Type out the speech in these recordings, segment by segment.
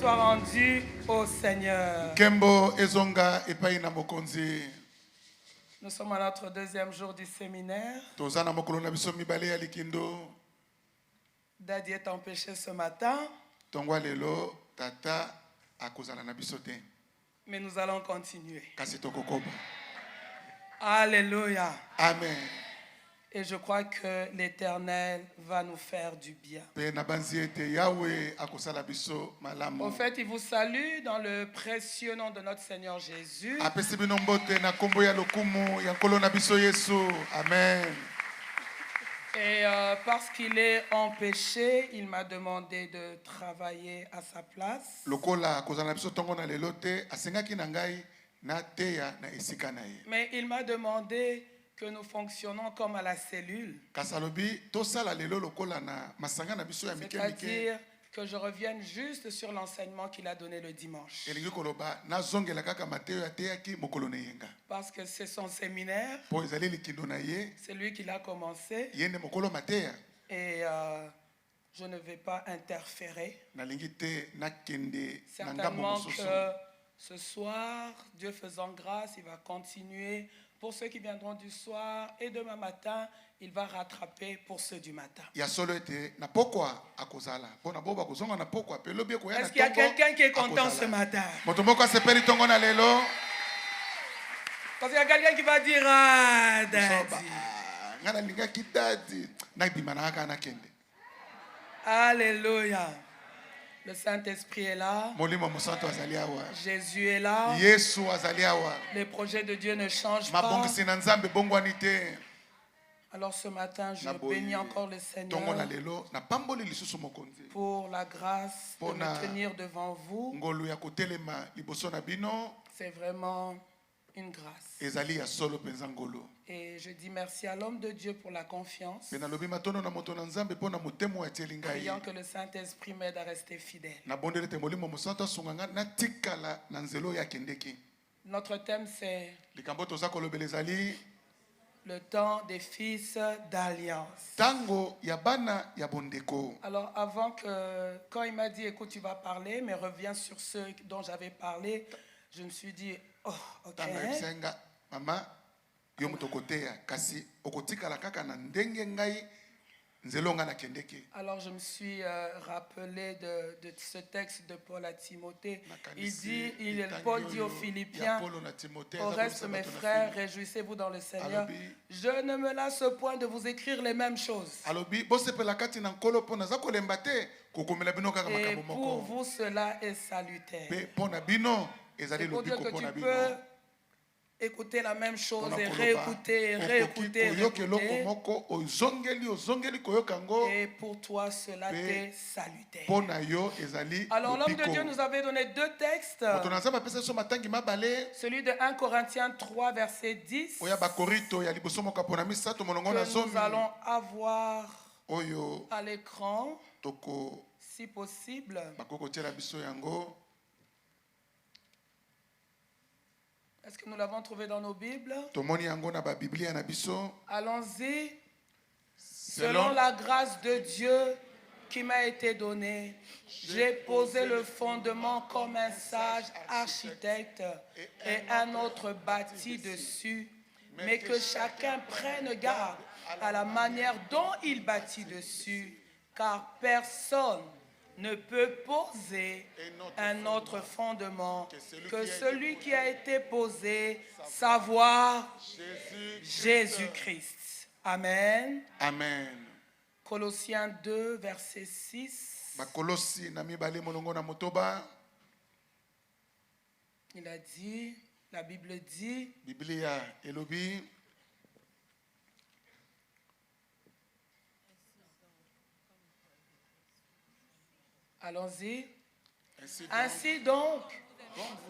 soit rendu au Seigneur. Kembo ezonga epai na mokonzi. Nous sommes à notre deuxième jour du séminaire. Tozana mokolo na biso mibale ya likindo. Daddy est empêché ce matin. Tongwa lelo tata akozala na biso te. Mais nous allons continuer. Kasi tokokoba. Alléluia. Amen. Et je crois que l'Éternel va nous faire du bien. Au fait, il vous salue dans le précieux nom de notre Seigneur Jésus. Amen. Et parce qu'il est empêché, il m'a demandé de travailler à sa place. Mais il m'a demandé que nous fonctionnons comme à la cellule. C'est-à-dire que je revienne juste sur l'enseignement qu'il a donné le dimanche. Parce que c'est son séminaire. C'est lui qui l'a commencé. Et je ne vais pas interférer. Certainement que ce soir, Dieu faisant grâce, il va continuer. Pour ceux qui viendront du soir et demain matin, il va rattraper pour ceux du matin. Est-ce qu'il y a quelqu'un qui est content ce matin? Parce qu'il y a quelqu'un qui va dire ah, Daddy. Alléluia. Le Saint-Esprit est là. Jésus est là. Les projets de Dieu ne changent pas. Alors ce matin, je bénis encore le Seigneur pour la grâce de me tenir devant vous. C'est vraiment une grâce. Et je dis merci à l'homme de Dieu pour la confiance. Prions que le Saint-Esprit m'aide à rester fidèle. Notre thème c'est le temps des fils d'alliance. Alors quand il m'a dit écoute tu vas parler mais reviens sur ceux dont j'avais parlé, je me suis dit oh ok. Alors je me suis rappelé de ce texte de Paul à Timothée. Paul dit aux Philippiens, au reste mes frères, réjouissez-vous dans le Seigneur. Je ne me lasse point de vous écrire les mêmes choses. Et pour vous cela est salutaire. C'est pour dire que tu peux écouter la même chose et réécouter. Et pour toi, cela t'est salutaire. Alors l'homme de Dieu nous avait donné deux textes. Celui de 1 Corinthiens 3, verset 10. Que nous allons avoir à l'écran, si possible. Est-ce que nous l'avons trouvé dans nos Bibles? Allons-y. Selon la grâce de Dieu qui m'a été donnée, j'ai posé le fondement comme un sage architecte et un autre bâti dessus, mais que chacun prenne garde à la manière dont il bâtit dessus, car personne ne peut poser un autre fondement que celui qui a été posé, savoir Jésus-Christ. Amen. Amen. Colossiens 2, verset 6. Il a dit, la Bible dit, allons-y. Ainsi donc,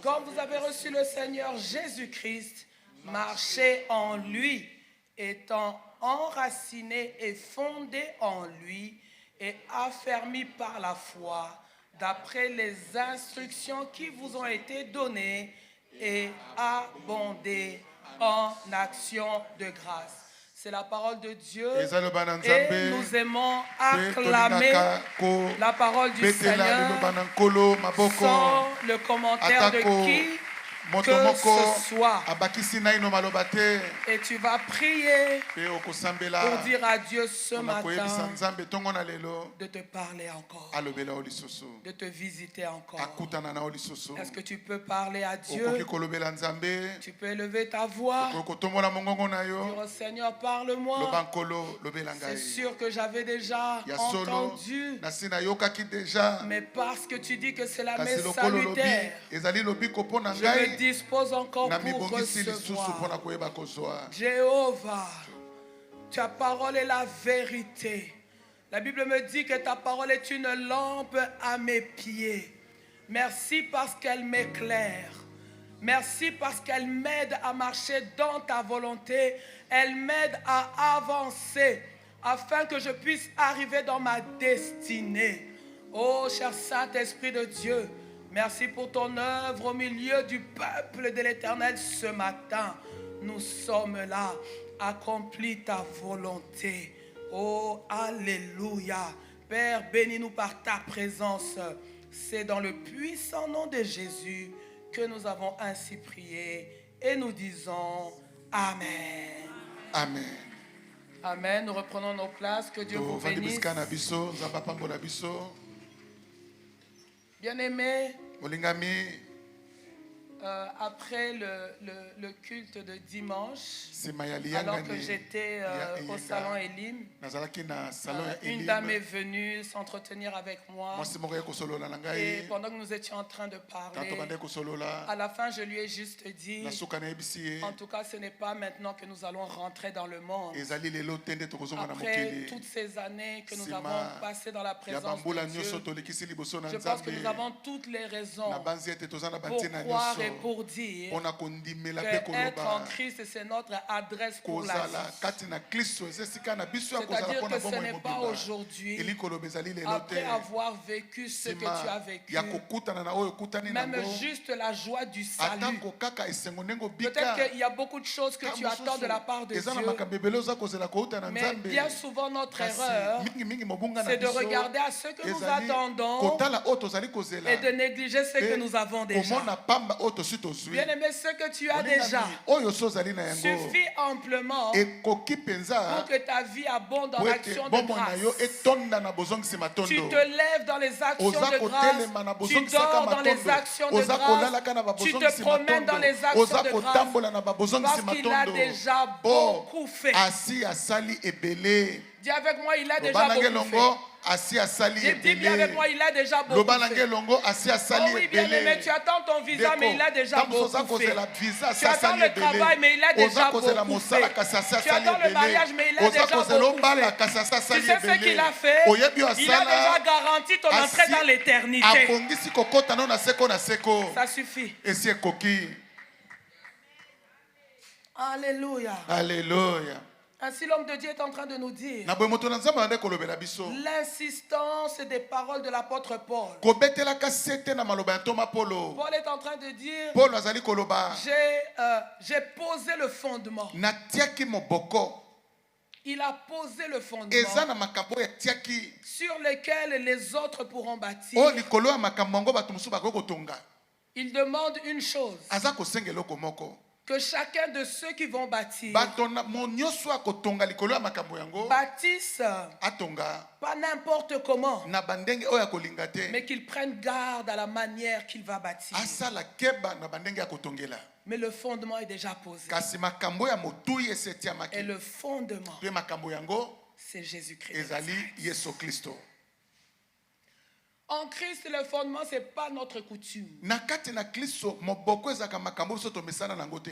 comme vous avez reçu le Seigneur Jésus-Christ, marchez en lui, étant enracinés et fondés en lui et affermis par la foi, d'après les instructions qui vous ont été données, et abondez en action de grâce. C'est la parole de Dieu eza liloba na et Nzambe nous aimons pe acclamer tolingaka la parole du kobetela Seigneur liloba na nkolo maboko sans le commentaire de atako qui moto que moko ce soit. abakisi naino maloba te Et tu vas prier pe okosambela pour dire à Dieu ce mpona koyebisa matin Nzambe ntongo na lelo de te parler encore, alobela o lisusu de te visiter encore. akutana na o lisusu Est-ce que tu peux parler à Dieu? okoki kolobela Nzambe Tu peux élever ta voix. okoki kotombola mongongo na Dire yo au Seigneur, parle-moi. loba nkolo lobela C'est ngai sûr que j'avais déjà ya solo entendu, nasi nayokaki deja mais parce que tu dis que c'est la kasi messe lokolo lobi salutaire, ezali lobiko mpo na je me ngai dispose encore na pour mibongisi lisusu recevoir. mpona koyeba kozwa Jéhovah, ta parole est la vérité. La Bible me dit que ta parole est une lampe à mes pieds. Merci parce qu'elle m'éclaire. Merci parce qu'elle m'aide à marcher dans ta volonté. Elle m'aide à avancer afin que je puisse arriver dans ma destinée. Oh, cher Saint-Esprit de Dieu, merci pour ton œuvre au milieu du peuple de l'Éternel ce matin. Nous sommes là. Accomplis ta volonté. Oh, alléluia. Père, bénis-nous par ta présence. C'est dans le puissant nom de Jésus que nous avons ainsi prié et nous disons Amen. amen Amen. Nous reprenons nos places. Que Dieu vous tovandi bénisse. bisika na biso nzambe apambola biso Bien-aimés, molingami après le culte de dimanche, nsima ya alors que liyangani j'étais ya au salon Elim, nazalaki na salon ya une Elim dame est venue s'entretenir avec moi. mwasi moko ye kosolola na Et ngai pendant que nous étions en train de ntango parler, tobandaki kosolola à la fin, je lui ai juste dit, na suka nayebisi ye en tout cas, ce n'est pas maintenant que nous allons rentrer dans le monde. ezali lelo te nde tokozonga na Après mokili toutes ces années que nous Nsima avons passées dans la ya présence bambula de nyonso Dieu, tolekisi liboso na je pense que nzambe nous avons toutes les raisons na banzi ete toza na pour bantina croire nyonso et pour dire mpona kondimela mpe que être en koloba Christ, c'est notre adresse pour la kozala vie. kati na kristo eza esika na biso ya kozala C'est-à-dire mpona que ce bomoi n'est pas mobimba aujourd'hui, eli koloba ezali lelo te après avoir vécu ce que tu as nsima vécu, ya kokutana na oyo okutani même nango juste la joie du salut. atako kaka esengo ndenge Peut-être obika qu'il y a beaucoup de choses que tu attends de la part de eza na Dieu, makambo ebele oza kozela kouta na mais nzambe bien souvent notre kasi erreur, mingimingi mobunga na c'est de biso regarder à ce que nous ezali attendons kotala oyo tozali kozela et de négliger ce que nous avons déjà. komona pamba oyo tosi tozwi Bien-aimé, ce que tu as Molingami, déjà oyo so ozali na yango suffit amplement ekoki pour mpenza que ta vie abonde dans po ete l'action de bomoi na yo grâce. etonda na bozongisi Tu matondo te lèves dans les actions oza de kotelema na grâce, tu bozongisaka dors dans les matondo actions de oza kolalaka na grâce, tu te babozongisi promènes dans matondo les actions oza de grâce, kotambola na babozongisi parce qu'il a matondo déjà po beaucoup fait. asi asali ebele Dis avec moi, il a déjà loba nange beaucoup longo fait. asi asali Dis bien avec ebele moi, il a déjà beaucoup loba nange fait. longo asi asali Oh oui, bien aimé, ebele tu attends ton visa, mais il a déjà beaucoup fait. Tu attends le travail, mais il a déjà beaucoup fait. Tu attends le mariage, mais il a déjà beaucoup fait. Tu sais ce qu'il a fait? Il a déjà garanti ton entrée dans l'éternité. abongisi kokota no na seko na seko Ça suffit. esi ekoki Alléluia. alleluya Ainsi, l'homme de Dieu est en train de nous dire na boye moto na nzambe ande kolobela biso l'insistance des paroles de l'apôtre Paul. kobetelaka sete na maloba ya ntoma polo Paul est en train de dire, polo azali koloba j'ai posé le fondement. natiaki moboko Il a posé le fondement eza na makambo oyo atiaki sur lequel les autres pourront bâtir. oyo likolo ya makambo yango bato mosusu bakoki kotonga Il demande une chose, aza kosenga eloko moko que chacun de ceux qui vont bâtir bato mo nyonso akotonga likolo ya makambo yango bâtissent atonga pas n'importe comment, na bandenge oyo akolinga te mais qu'ils prennent garde à la manière qu'il va bâtir. asala keba na bandenge ya kotongela Mais le fondement est déjà posé. kasi makambo ya motui esi Et etiamaki le fondement, mpe makambo yango c'est Jésus-Christ. ezali yesu kristo En Christ, le fondement, ce n'est pas notre coutume. na kati na kristo moboko ezalaka makambo biso tomesana nango te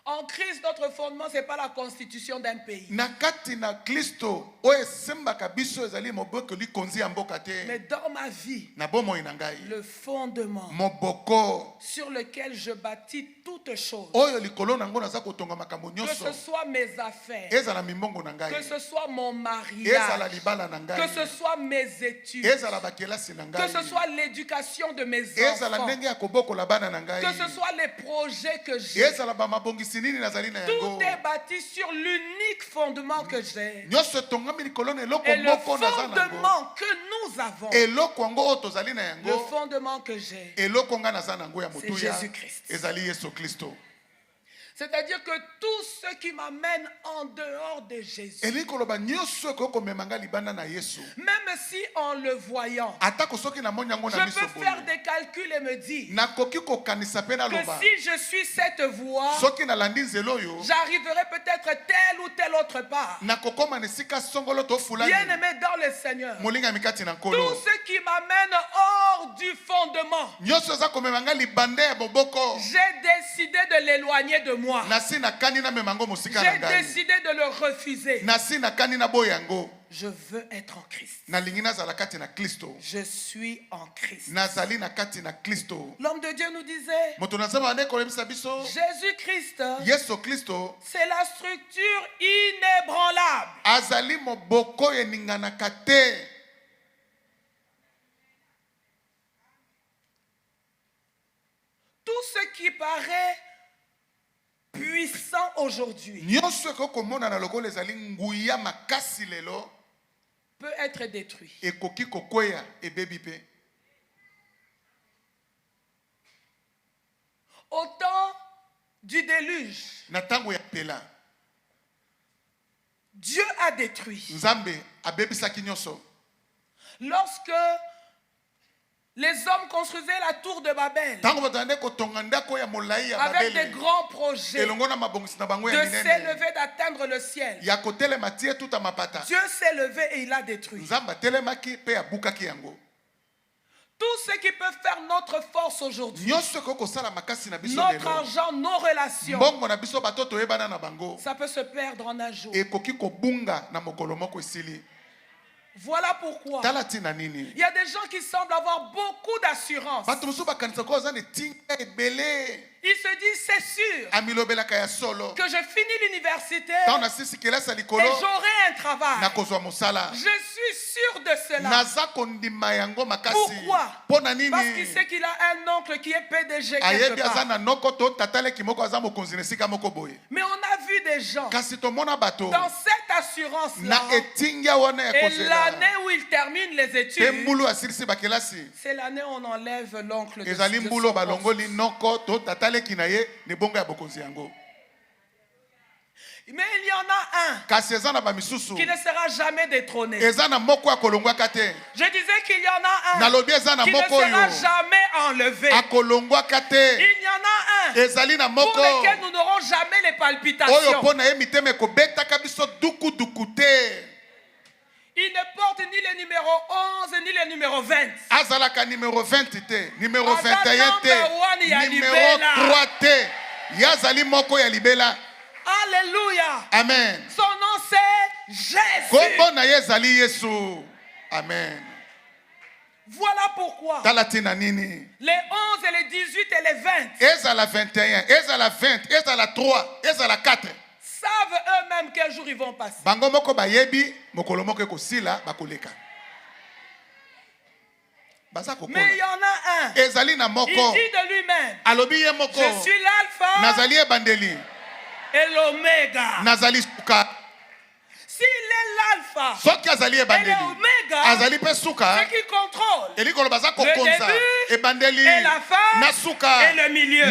En Christ, notre fondement, ce n'est pas la constitution d'un pays. na kati na kristo oyo esembaka biso ezali moboko likonzi ya mboka Mais te dans ma vie, na bomoi na ngai le fondement moboko sur lequel je bâtis toutes choses, oyo likolo nango naza kotonga makambo que nyonso ce soit mes affaires, ezala mimbongo na ngai que ce soit mon ezala mariage, libala na que ce ngai soit mes études, ezala bakelasi na que ngai ce soit l'éducation de mes ezala enfants, ndenge ya kobokola bana na ngai que ce soit les projets que j'ai, ezala bamabongisi Tout est bâti sur l'unique fondement que j'ai. Et le fondement que nous avons, le fondement que j'ai, c'est Jésus-Christ. C'est-à-dire que tout ce qui m'amène en dehors de Jésus, même si en le voyant, je peux faire des calculs et me dire que si je suis cette voie, j'arriverai peut-être telle ou telle autre part. Bien aimé dans le Seigneur, tout ce qui m'amène hors du fondement, j'ai décidé de l'éloigner de moi. J'ai décidé de le refuser. Je veux être en Christ. Je suis en Christ. L'homme de Dieu nous disait, Jésus-Christ, c'est la structure inébranlable. Tout ce qui paraît puissant aujourd'hui peut être détruit. Au temps du déluge, Dieu a détruit. Lorsque les hommes construisaient la tour de Babel avec des grands projets de s'élever, d'atteindre le ciel, Dieu s'est levé et il a détruit. Tout ce qui peut faire notre force aujourd'hui, notre argent, nos relations, ça peut se perdre en un jour. Voilà pourquoi il y a des gens qui semblent avoir beaucoup d'assurance. Ils se disent, c'est sûr que je finis l'université et j'aurai un travail. Je suis sûr de cela. Pourquoi? Parce qu'il sait qu'il a un oncle qui est PDG quelque part. Mais on a vu des gens dans cette assurance-là, et l'année où ils terminent les études, c'est l'année où on enlève l'oncle de son Mais il y en a un qui ne sera jamais détrôné. Je disais qu'il y en a un qui ne sera jamais enlevé. Il y en a un pour lequel nous n'aurons jamais les palpitations. Il ne porte ni le numéro 11 ni le numéro 20. Numéro 20 numéro 21 numéro 3 yazali moko ya libela. Alléluia. Amen. Son nom c'est Jésus. Kombo na yazali Yesu. Amen. Voilà pourquoi les 11 et les 18 et les 20 ezala 21 ezala 20 ezala 3 ezala 4 savent eux-mêmes quel jour ils vont passer. Bango moko bayebi mokolo moko ekosila bakoleka. Mais il y en a un. Il dit de lui-même, je suis l'alpha et l'oméga. S'il est l'alpha et l'oméga, ce qui contrôle le début et la fin et le milieu.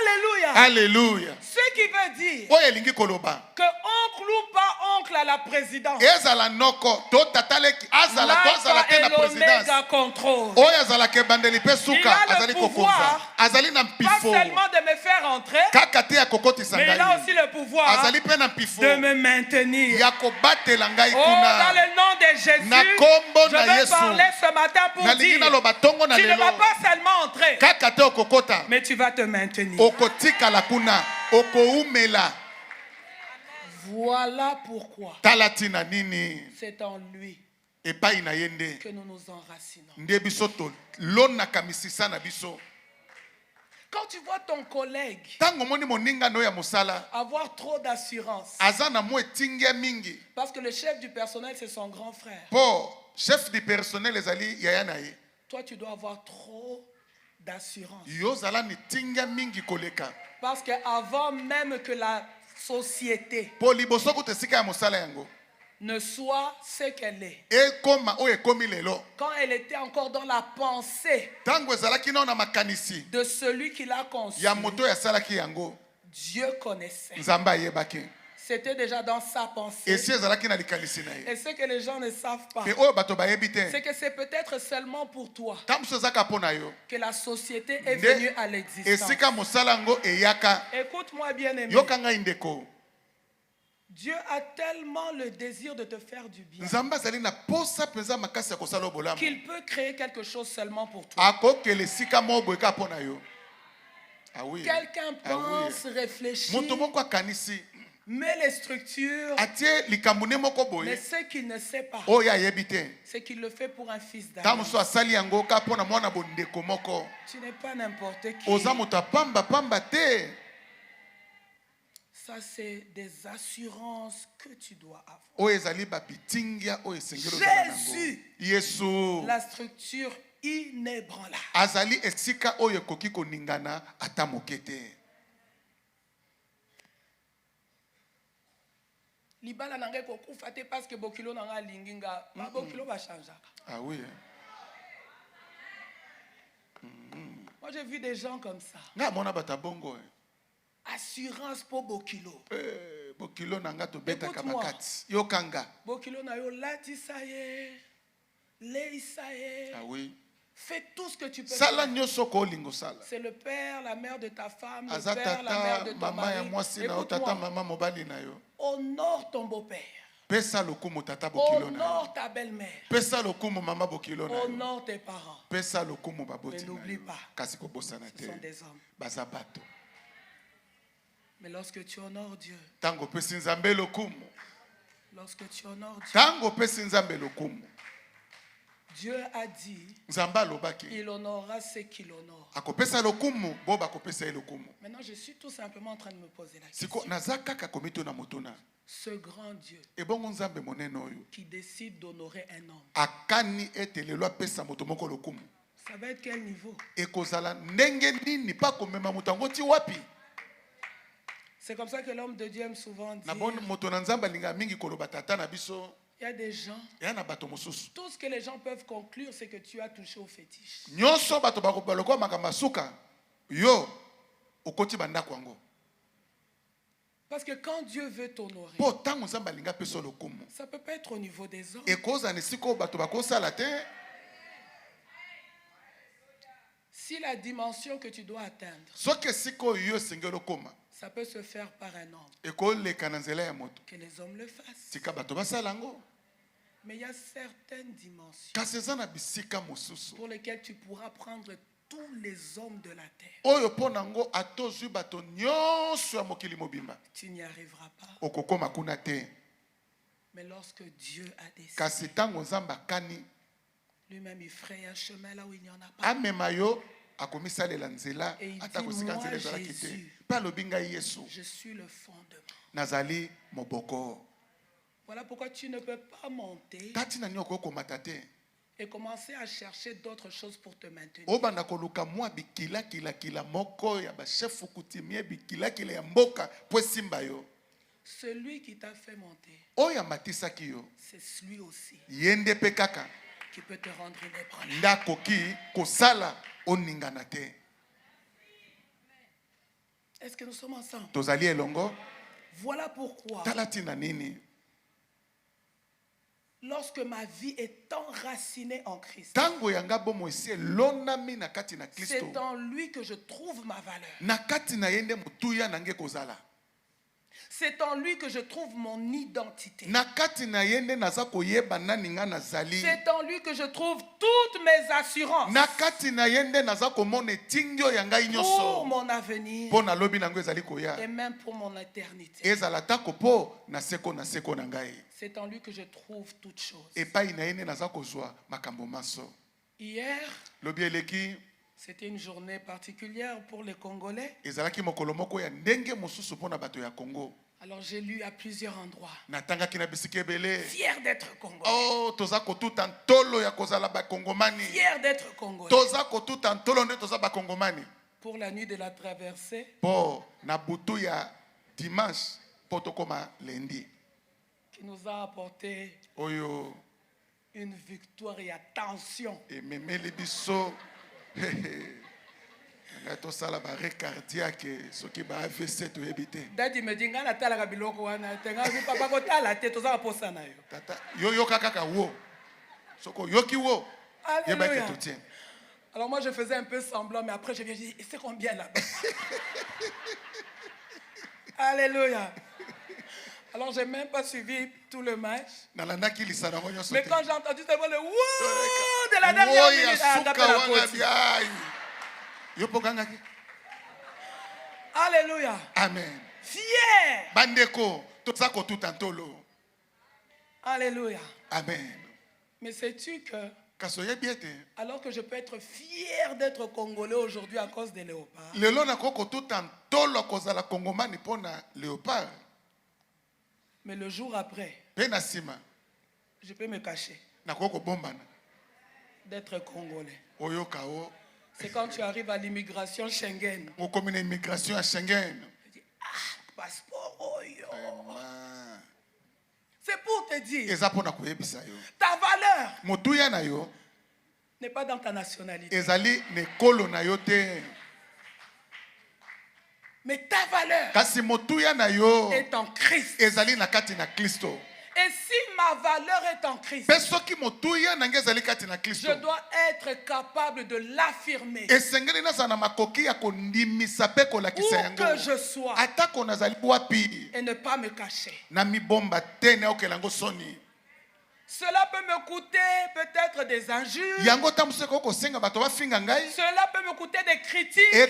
Alléluia. Alléluia. Ce qui veut dire que oncle ou pas oncle à la présidence, l'alpha et l'oméga contrôle. Il a le pouvoir pas seulement de me faire entrer, mais il a aussi le pouvoir de me maintenir. Oh, dans le nom de Jésus, je veux parler ce matin pour dire, tu ne vas pas seulement entrer, mais tu vas te maintenir. Voilà pourquoi c'est en lui que nous nous enracinons. Quand tu vois ton collègue avoir trop d'assurance, parce que le chef du personnel c'est son grand frère, chef du personnel, toi tu dois avoir trop d'assurance. Yozala ni tinga mingi koleka. Parce qu'avant même que la société Po liboso kutesika ya mosala yango ne soit ce qu'elle est, ekoma o ekomi lelo. quand elle était encore dans la pensée Tango ezalaki na makanisi de celui qui l'a conçu, ya moto ya salaki yango, Dieu connaissait. Nzamba yebaki. C'était déjà dans sa pensée. Et si ezalaki na likalisi na ye. Et ce que les gens ne savent pas, Pe o bato ba yebite. c'est que c'est peut-être seulement pour toi Tamso zaka pona yo. que la société est venue à l'existence. Esika mosala yango eyaka. Écoute-moi bien aimé. Yokanga indeko. Dieu a tellement le désir de te faire du bien Nzamba zali na posa penza makasi ya kosala bolamu. qu'il peut créer quelque chose seulement pour toi. Akokele sika mobo eka pona yo. Ah oui. Quelqu'un pense, réfléchit, Moto moko akanisi. met les structures, Atie likamune moko mais boye. ce qu'il ne sait pas, O ya yebite. c'est qu'il le fait pour un fils d'Adam. Tamso asali yango ka pona mwana bondeko moko. Tu n'es pas n'importe qui. Oza moto pamba pamba te. Ça, c'est des assurances que tu dois avoir. O ezali ba bitingia o esengelo Jésus, Yesu. la structure inébranlable. Azali esika oyo ekoki koningana ata moke te. Libala nanga kokufa te parce que bokilo nanga linginga, ba bokilo ba changaka. Ah oui. Moi j'ai vu des gens comme ça. Na mona bata bongo. Assurance pour bokilo. Bokilo nanga to beta Écoute-moi. kabakati. Yokanga. Bokilo na yo lati saye, lei saye. Ah oui. Fais tout ce que tu peux Sala faire. nyoso ko lingo sala. C'est le père, la mère de ta femme, le Aza père, la mère de tata ton mama ya mari. mwasi na yo tata Écoute-moi, mama mobali na yo. honore ton beau-père. Pesa lokumu tata bokilo na yo. Honore ta belle-mère. Pesa lokumu mama bokilo na yo. Honore tes parents. Pesa lokumu baboti Mais na n'oublie yo. pas, Kasi ko bosana ce sont te. des hommes. Baza bato. Mais lorsque tu honores Dieu, Tango pesi nzambe lokumu. lorsque tu honores Dieu, Tango pesi nzambe lokumu. Dieu a dit, Nzamba lobaki. il honorera ceux qu'il honore. Akopesa lokumu, boba kopesa lokumu. Maintenant, je suis tout simplement en train de me poser la question. Siko nazaka ka komito na motona. Ce grand Dieu Ebongo nzambe monene oyo. qui décide d'honorer un homme, Akani ete lelo apesa moto moko lokumu. ça va être quel niveau? Ekozala ndenge nini pa komema moto yango ti wapi? C'est comme ça que l'homme de Dieu aime souvent dire, Na bon moto na nzamba linga mingi koloba tata na biso. il y a des gens, Ya na bato mosusu. tout ce que les gens peuvent conclure, c'est que tu as touché au fétiche. Nyonso bato bakobaloka makamba suka. Yo okoti bandako yango. Parce que quand Dieu veut t'honorer, Po tango nzamba linga peso lokumu. ça peut pas être au niveau des hommes. Ekoza ni siko bato bakosala te. Si la dimension que tu dois atteindre, Soki siko yo sengelo koma. ça peut se faire par un homme, Ekoleka na nzela ya moto. que les hommes le fassent. Tika bato basala yango. Mais il y a certaines dimensions Kasi eza na bisika mosusu. pour lesquelles tu pourras prendre tous les hommes de la terre. Oyo po nango atozwi bato nyonso ya mokili mobimba. Tu n'y arriveras pas. Okokoma kuna te. Mais lorsque Dieu a décidé, Kasi tango nzamba kani lui-même il fraye un chemin là où il n'y en a pas. amema yo akomisalela nzela Et il ata dit, kosika moi, nzela ezalaki te. Jésus. Mpe alobi ngai Yesu Je suis le fondement. nazali moboko. Voilà pourquoi tu ne peux pas monter Tati na nini okokomata te. et commencer à chercher d'autres choses pour te maintenir. Obanda koluka mwa bikila moko ya bashefu kutimie bikila ya mboka po esimba yo. Celui qui t'a fait monter, Oyo amatisaki yo. c'est lui aussi Yende pe kaka. qui peut te rendre inébranlable. Ndakoki kosala oningana te. Est-ce que nous sommes ensemble? Tozali elongo. Voilà pourquoi, Talati na nini. lorsque ma vie est enracinée en Christ, Tango yanga bomo esi elonami na kati na Kristo. c'est en lui que je trouve ma valeur. Na kati na yende mutuya nange kozala. C'est en lui que je trouve mon identité. Na kati na yende naza koyeba nani nga nazali. C'est en lui que je trouve toutes mes assurances Na kati na yende naza komona etingio ya ngai pour nyonso. mon avenir Po na lobi nango ezali koya. et même pour mon éternité. Ezala tako po na seko na ngai. C'est en lui que je trouve toutes choses. Epai na yende naza kozwa makambo maso. Hier, Lobi eleki c'était une journée particulière pour les Congolais. ezalaki mokolo moko ya ndenge mosusu pona bato ya Congo. À Alors j'ai lu à plusieurs endroits. natangaki na bisika ebele. Fier d'être congolais. Oh, toza kotuta ntolo ya kozala bakongomani. Fier d'être congolais. Toza kotuta ntolo nde toza bakongomani. Pour la nuit de la traversée. Po na butu ya dimanche po tokoma lundi. Qui nous a apporté Oyo une victoire et attention. ememeli biso. To sala ba cardiaque soki ba AVC to ebité. Dadi me dit ngana tala ka biloko wana tenga vi papa ko tala te to za posa na yo. Tata yo kaka wo. Soko yoki wo. Yeba ke to tien. Alors moi je faisais un peu semblant mais après je viens dire c'est combien là-bas. Alléluia. Alors j'ai même pas suivi tout le match. Mais quand j'ai entendu seulement le wouh de la dernière minute, alléluia. Amen. Fier. Bandeko, tozako tout antolo. Alléluia. Amen. Mais sais-tu que alors que je peux être fier d'être congolais aujourd'hui à cause des léopards. Lelo na koko tout antolo kozala kongomani pona léopard. Mais le jour après, je peux me cacher d'être congolais. C'est quand tu arrives à l'immigration Schengen. Immigration à Schengen. Tu dis, ah, passeport, oh yo. C'est pour te dire, ta valeur n'est pas dans ta nationalité. Mais ta valeur est en Christ. Et si ma valeur est en Christ, je dois être capable de l'affirmer. Où que je sois. Et ne pas me cacher. Cela peut me coûter peut-être des injures. Cela peut me coûter des critiques. Mais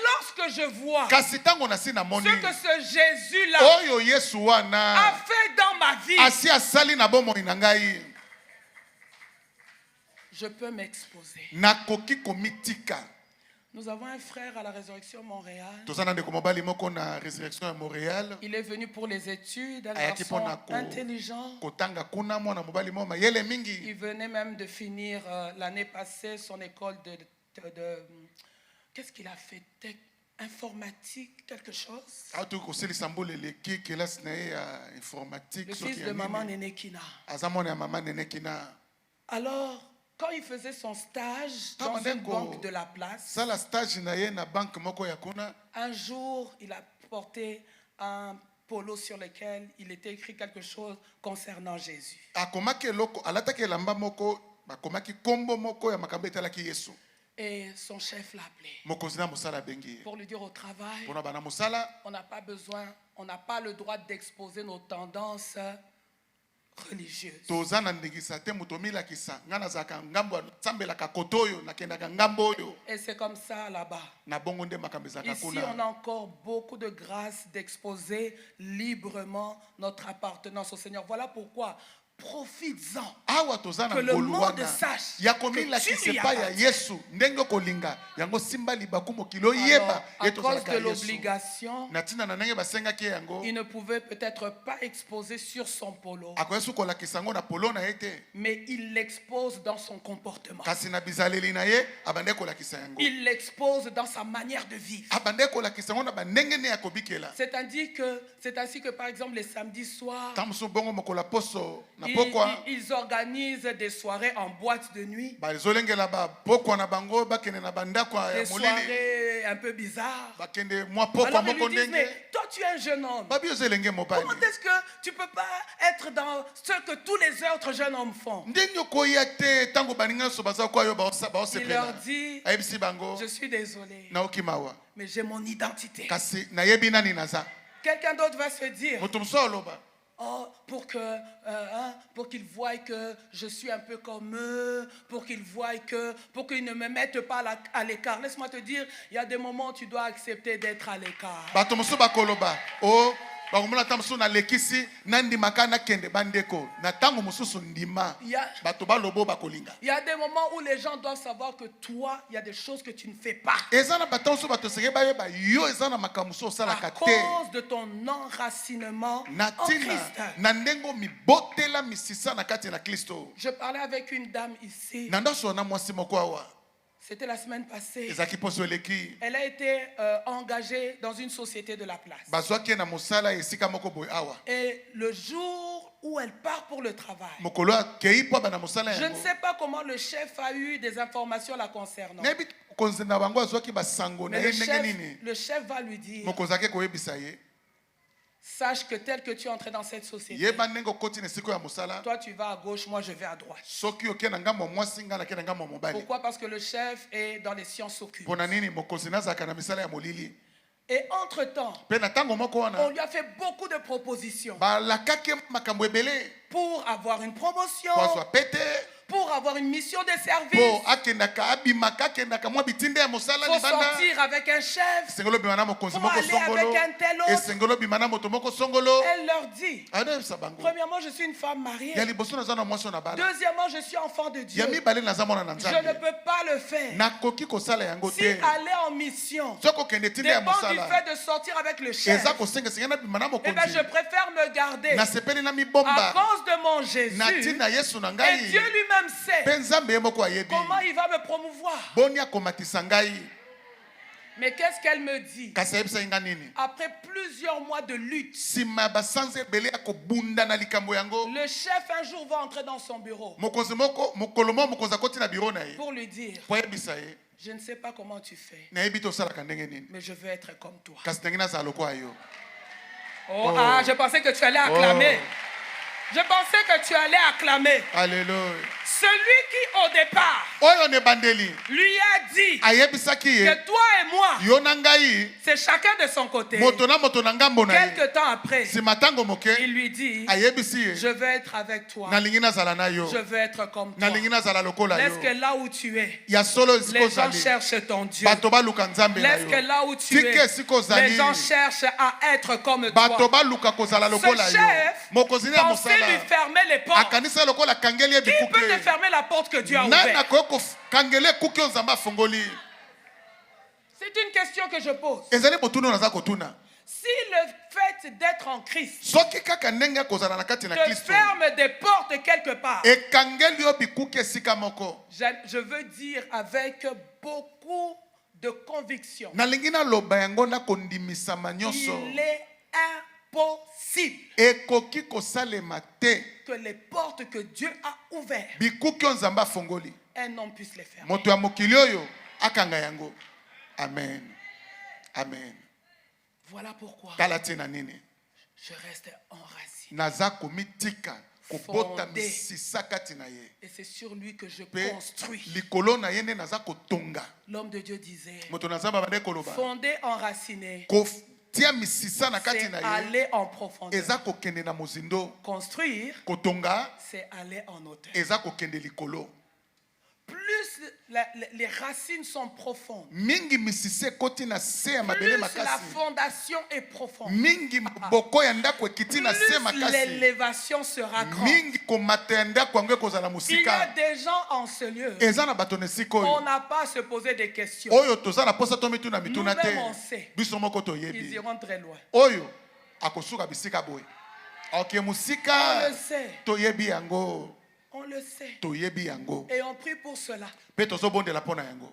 lorsque je vois ce que ce Jésus-là a fait dans ma vie, je peux m'exposer. Nous avons un frère à la Résurrection Montréal. Il est venu pour les études, un garçon intelligent. Il venait même de finir l'année passée son école de qu'est-ce qu'il a fait? Informatique, quelque chose. Le fils de maman Nenekina. Alors, quand il faisait son stage dans une banque de la place, un jour, il a porté un polo sur lequel il était écrit quelque chose concernant Jésus. Et son chef l'a appelé pour lui dire au travail, on n'a pas besoin, on n'a pas le droit d'exposer nos tendances religieuse. Et c'est comme ça là-bas. Ici, on a encore beaucoup de grâce d'exposer librement notre appartenance au Seigneur. Voilà pourquoi profites-en que le monde sache que tu y appartiens. Alors, à cause de l'obligation, il ne pouvait peut-être pas exposer sur son polo, mais il l'expose dans son comportement. Il l'expose dans sa manière de vivre. C'est ainsi que par exemple les samedis soirs, ils organisent des soirées en boîte de nuit. Des soirées un peu bizarres. Alors ils lui disent, mais toi tu es un jeune homme. Comment est-ce que tu ne peux pas être dans ce que tous les autres jeunes hommes font? Il leur dit, je suis désolé, mais j'ai mon identité. Quelqu'un d'autre va se dire, oh, pour qu'ils voient que je suis un peu comme eux, pour qu'ils ne me mettent pas à l'écart. Laisse-moi te dire, il y a des moments où tu dois accepter d'être à l'écart. bakomona ta mosusu nalekisi nandimaka nakende bandeko na ntango mosusu ndima bato balobo bakolinga. Il y a des moments où les gens doivent savoir que toi, il y a des choses que tu ne fais pas. eza na bato mosusu bato seke bayeba yo eza na makambo mosusu osalaka À te cause de ton enracinement na en ntina Christ. na ndenge mibotela misisa na kati na Kristo. Je parlais avec une dame ici. na ndaso na mwasi moko awa C'était la semaine passée. ezalaki poso eleki Elle a été engagée dans une société de la place. bazwaki ye na mosala esika moko boye awa Et le jour où elle part pour le travail, mokolo akei mpo aba na mosala je ne yango sais pas comment le chef a eu des informations la concernant. nayebi mokonzi na bango azwaki basango na Mais ye ndenge nini le chef va lui dire, mokonzi ake koyebisa ye sache que tel que tu es entré dans cette société, yeba ndenge okoti na esika ya mosala toi tu vas à gauche, moi je vais à droite. soki oke na ngambo ya mwasi ngai nake na ngambo ya mobali. Pourquoi? Parce que le chef est dans les sciences occultes. mpo na nini mokonzi nazalaka na misala ya molili Et entre-temps, mpe na ntango moko on wana lui a fait beaucoup de propositions balakaki ye makambo ebele pour avoir une promotion, po azwa pete pour avoir une mission de service. po akendaka abimaka akendaka mwa bitinde ya mosala Faut libanda sortir avec un chef. esengeli obima na mokonzi Faut moko aller songolo avec un tel autre. esengeli obima na moto moko songolo Elle leur dit, adeyebisa bango premièrement, je suis une femme mariée. ya liboso naza na mwasi oyo na bana Deuxièmement, je suis enfant de Dieu. ya mibale naza mwana na Je ne nzambe peux pas le faire. nakoki kosala yango Si te aller en mission soki okende tinde ya dépend du mosala fait de sortir avec le chef, eza kosengasenga na bima na eh bien, je mokonzi préfère me garder nasepeli na à mibomba cause de mon na Jésus. ntina yesu na Et ngai Dieu lui-même sait mpe nzambe ye moko ayebi comment il va me promouvoir. boni akomatisa ngai Mais qu'est-ce qu'elle me dit? kasi ayebisaki nga nini Après plusieurs mois de lutte, nsima ya basanza ebele ya kobunda na likambo yango le chef un jour va entrer dans son bureau mokonzi moko mokolo moko mokonzi akoti na biro na ye pour lui dire, po ayebisa ye je ne sais pas comment tu fais, nayebi te osalaka ndenge nini mais je veux être comme toi. kasi ndenge nazala lokola yo. Oh, ah, je pensais que tu allais acclamer. Je pensais que tu allais acclamer. Alléluia. Celui qui, au départ, oyo ne bandeli lui a dit ayebisaki ye que toi et moi, yo na ngai c'est chacun de son côté. moto na ngambo na ye Quelque temps après, nsima ntango moke il lui dit, ayebisi ye je veux être avec toi. nalingi nazala na yo Je veux être comme toi. nalingi nazala lokola Laisse yo que là où tu es, ya solo esika les gens ozali cherchent ton Dieu. bato baluka nzambe na Laisse yo que là où tu tika es, esika ozali les gens cherchent à être comme bato toi. baluka kozala lokola Ce yo chef mokonzi ya pensait lui mosala fermer les portes. akanisa lokola kangeli ye Qui peut te bikuke fermer la porte que Dieu a nani ouverte? akoki kokangela ekuke oyo nzambe afongoli. C'est une question que je pose. ezali botuna oyo naza kotuna Si le fait d'être en Christ soki kaka ndenge ya kozala na kati na te kristo ferme des portes quelque part, ekangeli yo bikuke esika moko je veux dire avec beaucoup de conviction, nalingi naloba yango na kondimisama nyonso il est impossible ekoki kosalema te que les portes que Dieu a ouvertes, bikuke oyo nzambe afongoli un homme puisse les fermer. moto ya mokili oyo akanga yango. Amen, amen. Voilà pourquoi tala te na nini je reste enraciné. naza komitika kobota Fondé. misisa kati na ye Et c'est sur lui que je mpe construis. likolo na ye nde naza kotonga. L'homme de Dieu disait, moto na nzambe abande koloba fondé, enraciné, kotia misisa na kati c'est na ye aller en profondeur. eza kokende na mozindo. Construire, kotonga c'est aller en hauteur. eza kokende likolo. Plus les racines sont profondes, mingi misisa ekoti na se ya mabele plus la makasi fondation est profonde, mingi boko ya ndako ekiti na se plus makasi l'élévation sera grande. mingi komata ya ndako yango ekozala Il y a mosika. des gens en ce lieu, eza na bato na esika on oyo n'a pas à se poser des questions. oyo toza na posa to mituna mituna te Nous-mêmes on sait. biso moko Ils toyebi iront très loin. oyo akosuka bisika boye oke On mosika le sait. toyebi yango On le sait. toyebi yango Et on prie pour cela. mpe tozobondela mpo na yango.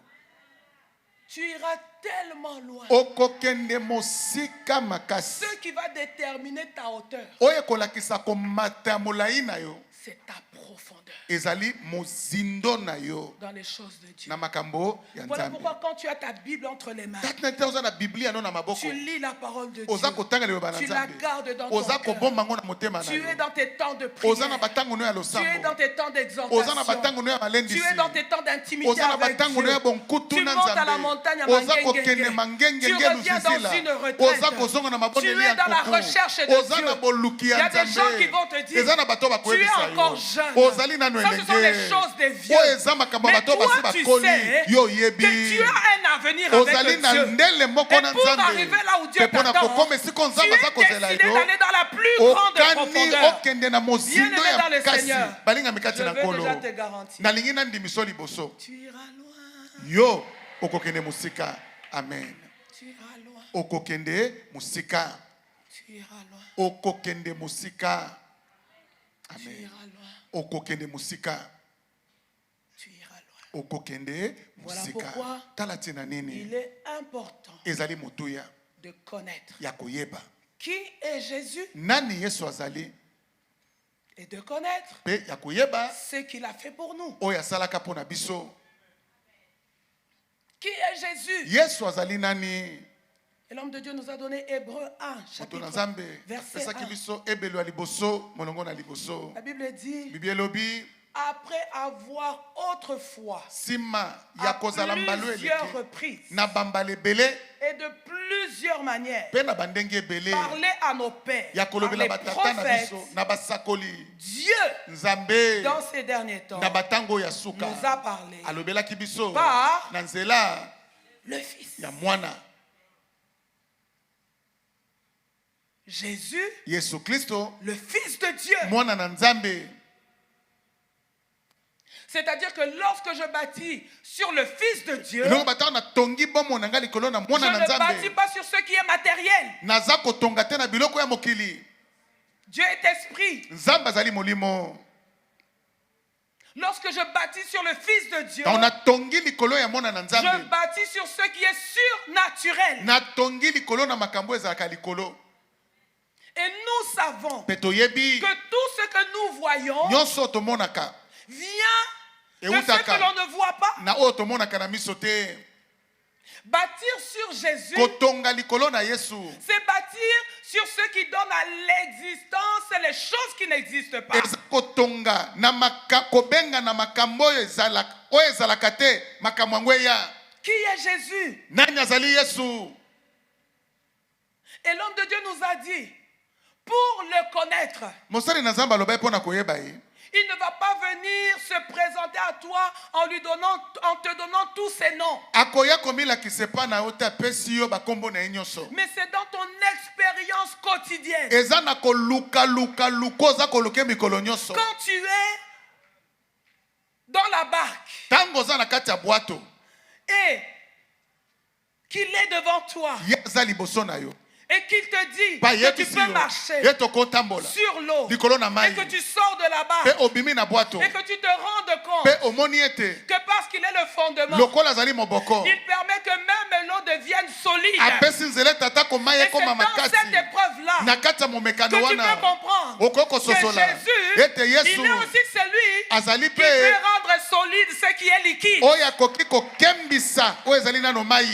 Tu iras tellement loin. okokende mosika makasi Ce qui va déterminer ta hauteur, oyo ekolakisa komata ya molai na yo c'est ta profondeur ezali mozindo na yo dans les choses de Dieu. na makambo ya Voilà nzambe. pourquoi quand tu as ta Bible entre les mains, tati na te oza na biblia no na maboko tu lis la parole de oza Dieu. kotanga liloba na Tu la nzambe gardes dans ton oza cœur. kobomba ngo na motema na Tu es yo dans tes temps de oza na prière. batango no ya Tu es losambo dans tes temps oza na d'exaltation. batango no ya Tu malendisi es dans tes temps d'intimité oza na avec batango no ya Dieu. bonkutu Tu na montes à la montagne à nzambe oza kokende Mangengenge. mangenge Tu nge reviens dans lusisila une retraite. oza kozonga na Tu mabondeli es ya dans la nkuku recherche de oza Dieu. na boluki Il y ya a des gens qui nzambe vont te dire, eza na bato tu es bakoyebisa encore yo jeune. ozali nano Ça, ce sont les elenge choses des vieux. oyo eza makambo ya Mais bato toi, basi tu bakoli sais yo que oyebi tu as un avenir avec ozali na Dieu. ndele moko Et na pour nzambe arriver là où Dieu mpe mpo na t'attend, kokoma esika tu nzambe aza es kozela décidé yo d'aller dans la plus grande okani profondeur. okende na mozindo Bien-aimé dans ya le kasi Seigneur, balingami Je kati na veux nkolo déjà te garantir. nalingi nandimiso liboso Tu iras loin. yo okokende mosika amen Tu iras loin. okokende mosika Tu iras loin. okokende mosika Tu amen iras loin. okokende mosika Tu iras loin. okokende Voilà mosika pourquoi tala ntina nini il est important ezali motuya de connaître ya koyeba qui est Jésus nani yesu azali et de connaître mpe ya koyeba ce qu'il a fait pour nous. oyo asalaka mpo na biso Qui est Jésus? yesu azali nani Et l'homme de Dieu nous a donné Hébreux 1, moto na chapitre nzambe verset apesaki 1. biso ebelo ya liboso molongo na liboso La Bible dit, bibi elobi après avoir autrefois, nsima ya à kozala mbala plusieurs eleki reprises na bambala ebele et de plusieurs manières, mpe na bandenge ebele parlé à nos pères, ya par kolobela les batata na prophètes, biso na basakoli Dieu, nzambe dans ces derniers temps, na batango ya suka nous a parlé alobelaki biso par na nzela le Fils. ya mwana Jésus, yesu kristo le Fils de Dieu. mwana na nzambe C'est-à-dire que lorsque je bâtis sur le Fils de Dieu, eloko bataka natongi bomo na ngai likolo na je mwana na ne bâtis nzambe pas sur ce qui est matériel. naza kotonga te na biloko ya mokili Dieu est esprit. nzambe azali molimo Lorsque je bâtis sur le Fils de Dieu, ntango natongi likolo ya mwana na je nzambe bâtis sur ce qui est surnaturel. natongi likolo na makambo ezalaka likolo Et nous savons mpe toyebi que tout ce que nous voyons nyonso tomonaka vient de ce eutaka que l'on ne voit pas. na oyo tomonaka na miso te Bâtir sur Jésus, kotonga likolo na yesu c'est bâtir sur ce qui donne à l'existence les choses qui n'existent pas. eza kotonga na kobenga na makambo oyo ezalaka te makambo yango eya Qui est Jésus? nani azali yesu Et l'homme de Dieu nous a dit, pour le connaître, mosali na nzambe alobai mpo na koyeba ye il ne va pas venir se présenter à toi en te donnant tous ses noms. akoya komilakisa epa na yo te apesi yo bakombo na ye nyonso Mais c'est dans ton expérience quotidienne. eza na kolukaluka oza koluka mikolo nyonso Quand tu es dans la barque ntango oza na kati ya bwato et qu'il est devant toi ye aza liboso na yo et qu'il te dit pa que tu yebisi peux yo marcher ye tokotambola sur l'eau likolo na et mai que tu sors de la barque mpe obimi na bwato et que tu te rendes compte mpe omoni ete que parce qu'il est le fondement, lokola azali moboko il permet que même l'eau devienne solide. apesi nzela ete atako mai Et c'est ekoma dans makasi cette épreuve-là na kati ya momekano que tu peux wana comprendre okoki que kososola Jésus, ete il yesu est aussi celui azali qui mpe peut rendre solide ce qui est liquide. oyo akoki kokembisa oyo ezali nano mai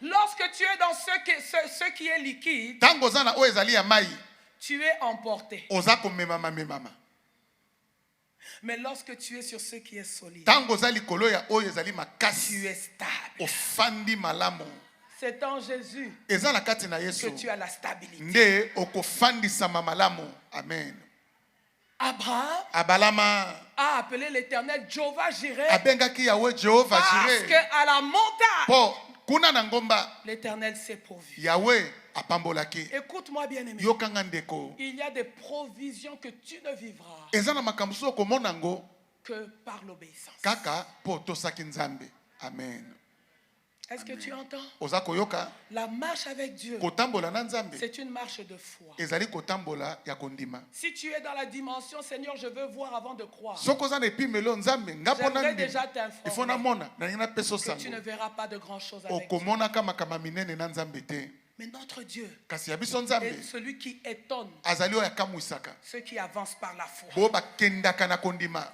Lorsque tu es dans ce qui est liquide, ntango oza na oyo ezali ya mai tu es emporté. oza komemama. Mais lorsque tu es sur ce qui est solide, ntango oza likolo ya oyo ezali tu makasi es stable. ofandi malamu C'est en Jésus eza na kati na que yesu tu as la stabilité. nde okofandisama malamu amen Abraham abalama a appelé l'Éternel Jéhovah Jireh abengaki yawe jehova parce jire qu'à la montagne, mpo kuna na ngomba l'Éternel s'est pourvu. yawe apambolaki Écoute-moi bien aimé. yokanga ndeko Il y a des provisions que tu ne vivras eza na makambo so okomona yango que par l'obéissance. kaka mpo tosaki nzambe amen Est-ce que tu entends? oza koyoka La marche avec Dieu, kotambola na nzambe c'est une marche de foi. ezali kotambola ya kondima Si tu es dans la dimension, Seigneur, je veux voir avant de croire, soki oza na epimelo nzambe nga mpo j'aimerais na déjà ifo namona nalingi napesa que tu ne osango verras pas de grand chose avec Dieu. okomonaka makambo minene na nzambe te Mais notre Dieu kasi ya biso nzambe est celui qui étonne azali oyo akamwisaka ceux qui avancent par la foi. bo bakendaka na kondima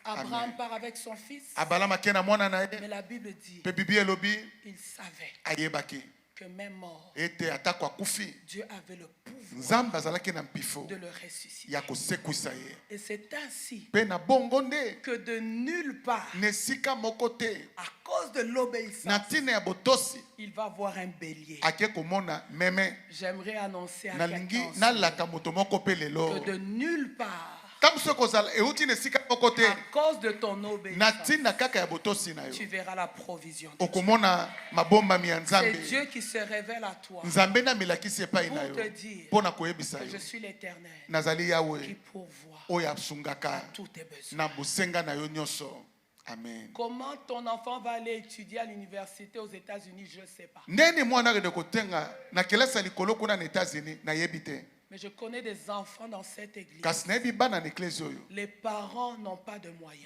Abraham part avec son fils, abalamaki na mwana na mais ye la Bible dit mpe bibi elobi il savait ayebaki que même mort, ete atako akufi Dieu avait le pouvoir nzambe azalaki na mpifo de le ressusciter. ya kosekwisa ye Et c'est ainsi mpe na bongo nde que de nulle part, na esika moko te à cause de l'obéissance, na ntina ya botosi il va voir un bélier. ake komona meme J'aimerais annoncer à nalingi quelqu'un nalaka moto moko mpe lelo que de nulle part, cause de ton obéissance, tu verras la provision de Dieu. C'est Dieu qui se révèle à toi pour te dire que je suis l'Éternel qui pourvoit à tous tes besoins. Amen. Comment ton enfant va aller étudier à l'université aux États-Unis, je ne sais pas. Mais je connais des enfants dans cette église. Les parents n'ont pas de moyens.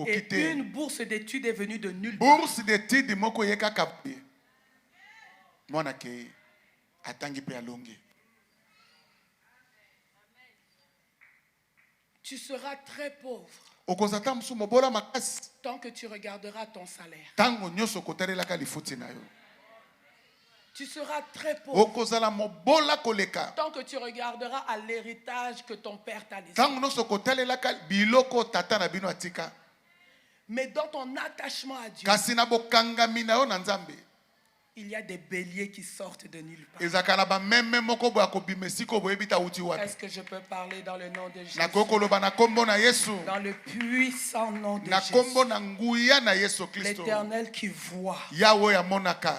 Et une bourse d'études est venue de nulle part. Tu seras très pauvre tant que tu regarderas ton salaire. Tu seras très pauvre tant que tu regarderas à l'héritage que ton père t'a laissé. Mais dans ton attachement à Dieu, il y a des béliers qui sortent de nulle part. Est-ce que je peux parler dans le nom de Jésus? Dans le puissant nom de Jésus. L'Éternel qui voit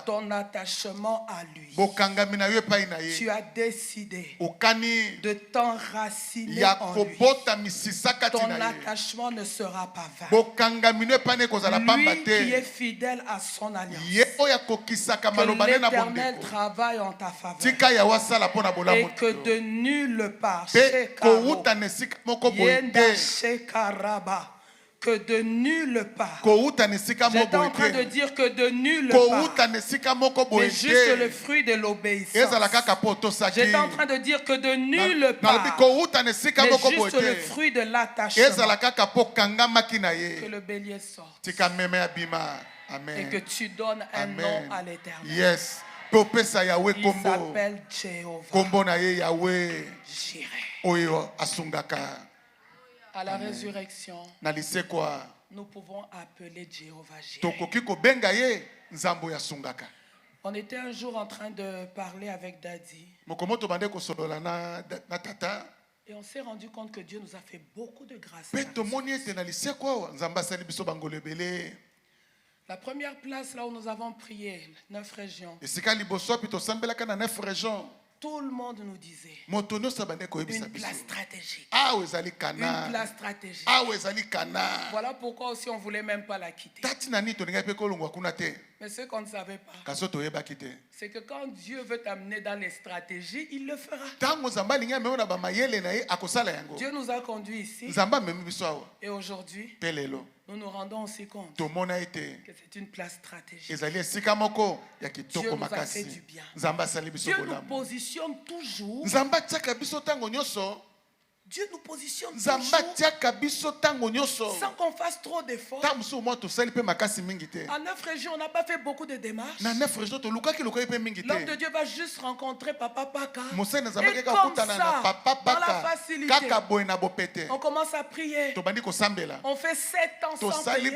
ton attachement à lui. Tu as décidé de t'enraciner en lui. Ton attachement ne sera pas vain. Lui qui est fidèle à son alliance. Que l'Éternel travaille en ta faveur et que de nulle part, que de nulle part, j'étais en train de dire que de nulle part, mais juste le fruit de l'obéissance. J'étais en train de dire que de nulle part, mais juste le fruit de l'attachement, que le bélier sorte. Amen. Et que tu donnes un nom à l'Éternel. Yes. Il s'appelle Jéhovah. Jireh. À la résurrection, nous pouvons appeler Jéhovah Jireh. On était un jour en train de parler avec Daddy. Et on s'est rendu compte que Dieu nous a fait beaucoup de grâce. La première place là où nous avons prié, 9 régions. Tout le monde nous disait une place stratégique. Une place stratégique. Voilà pourquoi aussi on ne voulait même pas la quitter. Mais ce qu'on ne savait pas, c'est que quand Dieu veut t'amener dans les stratégies, il le fera. Dieu nous a conduits ici. Et aujourd'hui, nous nous rendons aussi compte que c'est une place stratégique. Dieu nous a fait du bien. Dieu nous positionne toujours. Dieu nous positionne toujours sans qu'on fasse trop d'efforts. En 9 régions, on n'a pas fait beaucoup de démarches. L'homme de Dieu va juste rencontrer Papa Paka. Et comme ça, dans la facilité, on commence à prier. On fait 7 ans sans prier. Et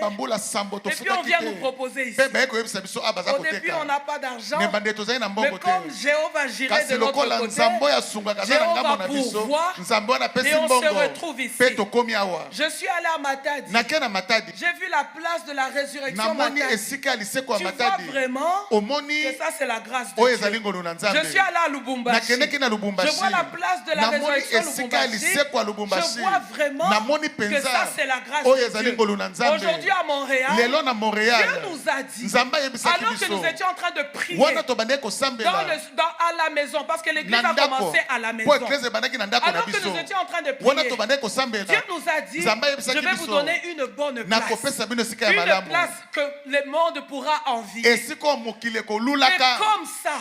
puis on vient nous proposer ici. Au début, on n'a pas d'argent. Mais comme Jéhovah Jireh de notre côté, Jéhovah pourvoit. Et on se retrouve ici. Je suis allé à Matadi. J'ai vu la place de la résurrection Matadi. Tu vois vraiment que ça c'est la grâce de Dieu. Je suis allé à Lubumbashi. Je vois la place de la résurrection Lubumbashi. Je vois vraiment que ça c'est la grâce de Dieu. Aujourd'hui à Montréal, Dieu nous a dit, alors que nous étions en train de prier à la maison, parce que l'église a commencé à la maison. Alors que nous étions en train de prier, Dieu nous a dit, je vais vous donner une bonne place. Une place que le monde pourra envier. Et comme ça,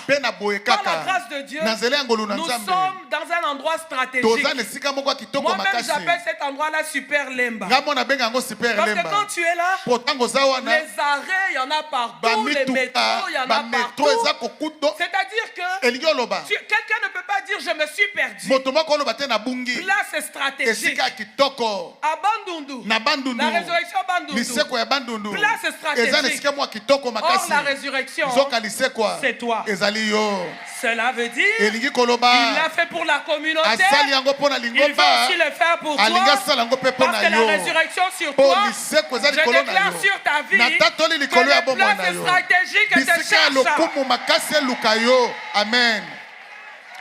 par la grâce de Dieu, nous sommes dans un endroit stratégique. Moi-même, j'appelle cet endroit-là Super Lemba. Parce que quand tu es là, les arrêts, il y en a partout. Les métros, il y en a partout. C'est-à-dire que quelqu'un ne peut pas dire je me suis perdu. Place stratégique. À Bandundu, la résurrection Bandundu. Place stratégique. Or, la résurrection, c'est toi. C'est Cela veut dire elingi il koloba l'a fait pour la communauté. asali yango mpona Il lingomba va aussi le faire pour toi. alingi asala yango mpe Parce mpona que la yo résurrection sur mpo toi, liseko eza je likolo na déclare yo sur ta vie natatoli que likolo ya les bomoi na places yo stratégiques te bisika ya cherchent. lokumu makasi eluka yo amen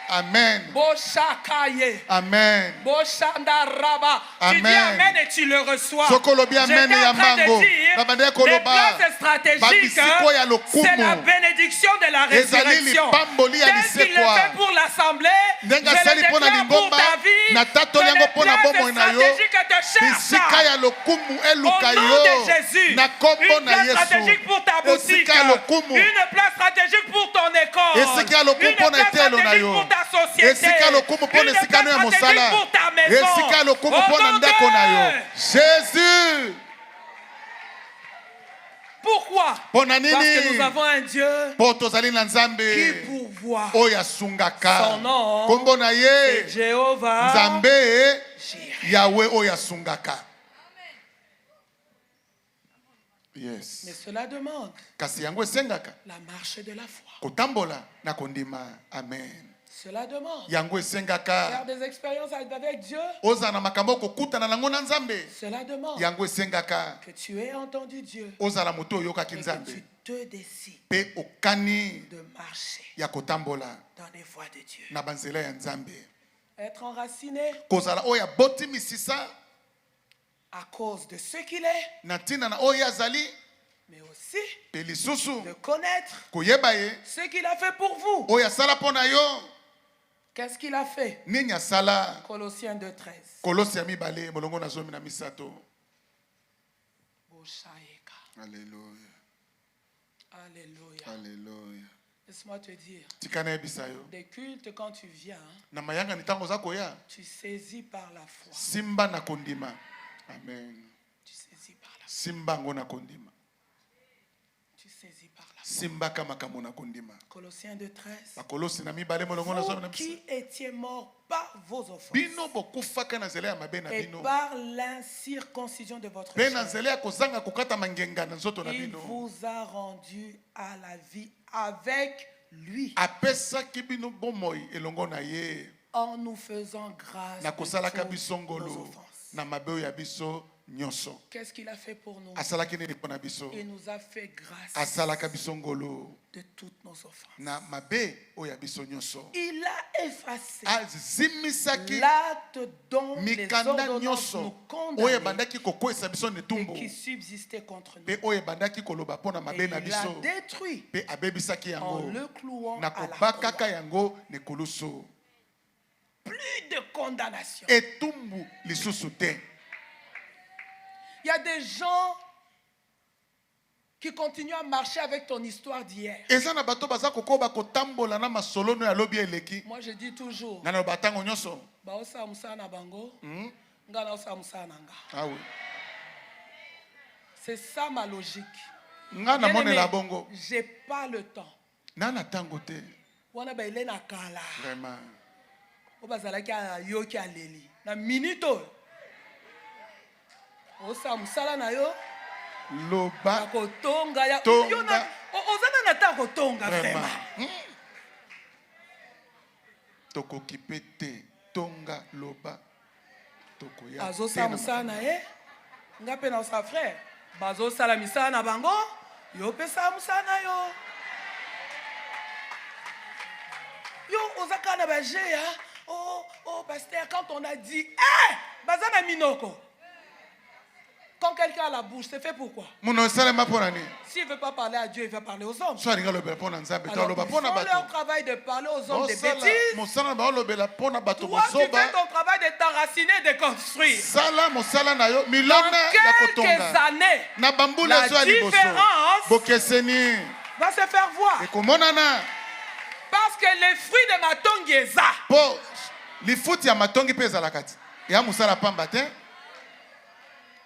amen Boshakaye. amen Boshandaraba. Tu dis Amen. amen et tu le reçois. soko olobi amen J'étais ya en train de mbango dire, babandaki les koloba places stratégiques, babisiko ya c'est la lokumu bénédiction de la ezali résurrection. lipamboli ya Tel qu'il le lisekwa fait pour l'assemblée, je ndenge le asali mpo na déclare pour lingomba ta vie, natatoli que yango les mpo na places bomoi na yo stratégiques te bisika cherchent. ya lokumu Au eluka nom yo de Jésus, na kombo une na place yesu stratégique pour ta boutique, esika ya lokumu une place stratégique pour ton école, esika ya lokumu une mpo na place etelo na stratégique yo pour ta société, esika ya lokumu mpo na une esika no ya place stratégique mosala pour ta maison. esika ya lokumu Au mpo na nom ndako na yo de- jésus Pourquoi? mpo na Parce que nous nini avons un Dieu mpo tozali na qui nzambe pourvoit. oyo asungaka Son nom, kombo na C'est ye Jéhovah. nzambe Jireh. yawe oyo asungaka yes Mais cela demande kasi yango esengaka la marche de la foi. kotambola na kondima amen Cela demande yango faire esengaka des expériences avec Dieu. ozala na makambo okokutana nango na nzambe Cela demande yango esengaka que tu aies entendu Dieu ozala moto oyokaki et que nzambe tu te décides mpe okani de marcher ya kotambola dans les voies de Dieu. na banzela ya nzambe Être enraciné kozala oyo aboti misisa à cause de ce qu'il est, na ntina na oyo azali mais aussi mpe lisusu de connaître koyeba ye ce qu'il a fait pour vous. oyo asala mpo na yo Qu'est-ce qu'il a fait? nini asala Colossiens 2:13. kolosi ya mibale molongo na zomi na misato Boshaeka. alleluya Alléluia. alleluya Laisse-moi te dire, tika nayebisa yo des cultes, quand tu viens, na mayanga ni ntango oza koya tu saisis par la foi. simba na kondima amen Tu saisis par la foi. simba yango na kondima Tu saisis par la foi. simbaka makambo na kondima Colossiens 2:13. bakolosi na mibale molongo na zomi na Vous misato qui étiez morts par vos offenses bino bokufaka na nzela ya mabe na et bino par l'incirconcision de votre mpe na chair, nzela ya kozanga kokata mangenga na nzoto na il bino vous a rendu à la vie avec lui apesaki bino bomoi elongo na ye en nous faisant grâce na de kosalaka toutes biso nos ngolo offenses. na mabe oyo ya biso nyonso Qu'est-ce qu'il a fait pour nous? asalaki nini mpo na biso Il nous a fait grâce asalaka biso ngolo de toutes nos offenses. na mabe oyo ya biso nyonso Il a effacé azimisaki l'acte dont les mikanda ordonnances nous nyonso oyo condamnaient ebandaki kokwesa biso et netumbu qui subsistait contre nous. mpe oyo ebandaki koloba mpo na Et mabe na il l'a biso détruit mpe abebisaki en yango le clouant na à la kobakaka croix. yango nekolusu Plus de condamnation. etumbu lisusu te Il y a des gens qui continuent à marcher avec ton histoire d'hier. eza na bato baza kokoba kotambola na masolono ya lobi eleki Moi, je dis toujours, na loba ntango nyonso baosa musana bango, nga naosa musana nga. awe C'est ça ma logique. nga na Bien-aimé, monela bongo j'ai pas le temps. na na ntango te Wana ba ile na kala. vraiment O bazalaki ayoki aleli. Na minute oyo. Osa musala na yo. loba Kotonga ya Tonga. yo na ozana na ta kotonga vraiment vraiment. tokoki mpe te tonga loba tokoya Azosala musala na ye. Nga pe na osa frère. Bazosala misala na bango. Yo pe sa musala na yo. Yo ozaka na baje ya. Oh pasteur, quand on a dit bazana minoko. Quand quelqu'un a la bouche, c'est fait pourquoi? muno esalema mpo na nini S'il ne veut pas parler à Dieu, il va parler aux hommes. so alingi alobela mpo na nzambe to Alors, aloba ils mpo font na leur bato travail de parler aux hommes des Bosala- bêtises. mosala na baolobela mpo na bato Toi, tu bozoba fais ton travail de t'enraciner et de construire. sala mosala na yo Dans milona ya quelques kotonga années, na bambula la ezo ya liboso différence bokeseni va se faire voir. ekomonana Parce que les fruits de ma tongue est ça. mpo lifuti ya matongi mpe ezalaka ti eya mosala pamba te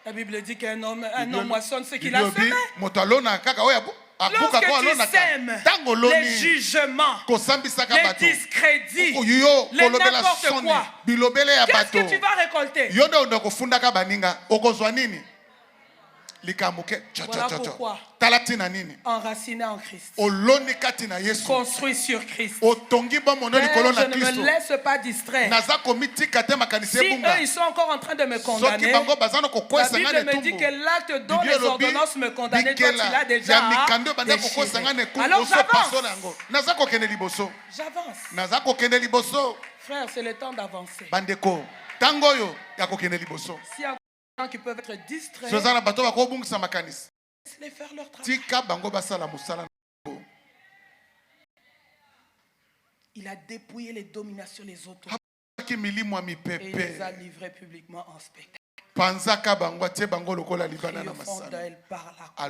La Bible dit qu'un homme moissonne ce qu'il a Bible semé. elobi, moto alona kaka oyo abuka Lorsque ko tu alonaka sèmes ntango les oloni jugements, kosambisaka les bato discrédits, yo les kolobela n'importe soni quoi, bilobele ya qu'est-ce bato que tu vas récolter? yo nde onda kofundaka baninga okozwa nini Voilà pourquoi. Enraciné en Christ. Construit sur Christ. Mais je ne me laisse pas distraire. Si eux, ils sont encore en train de me condamner, la Bible me dit que l'acte dont les ordonnances me condamnaient, toi, tu l'as déjà déchiré. Alors j'avance. Frère, c'est le temps d'avancer. Si un qui peuvent être distraits, laisse-les faire leur travail. Il a dépouillé les dominations des autres et il les a livrés publiquement en spectacle. Et au fond d'elle par la croix.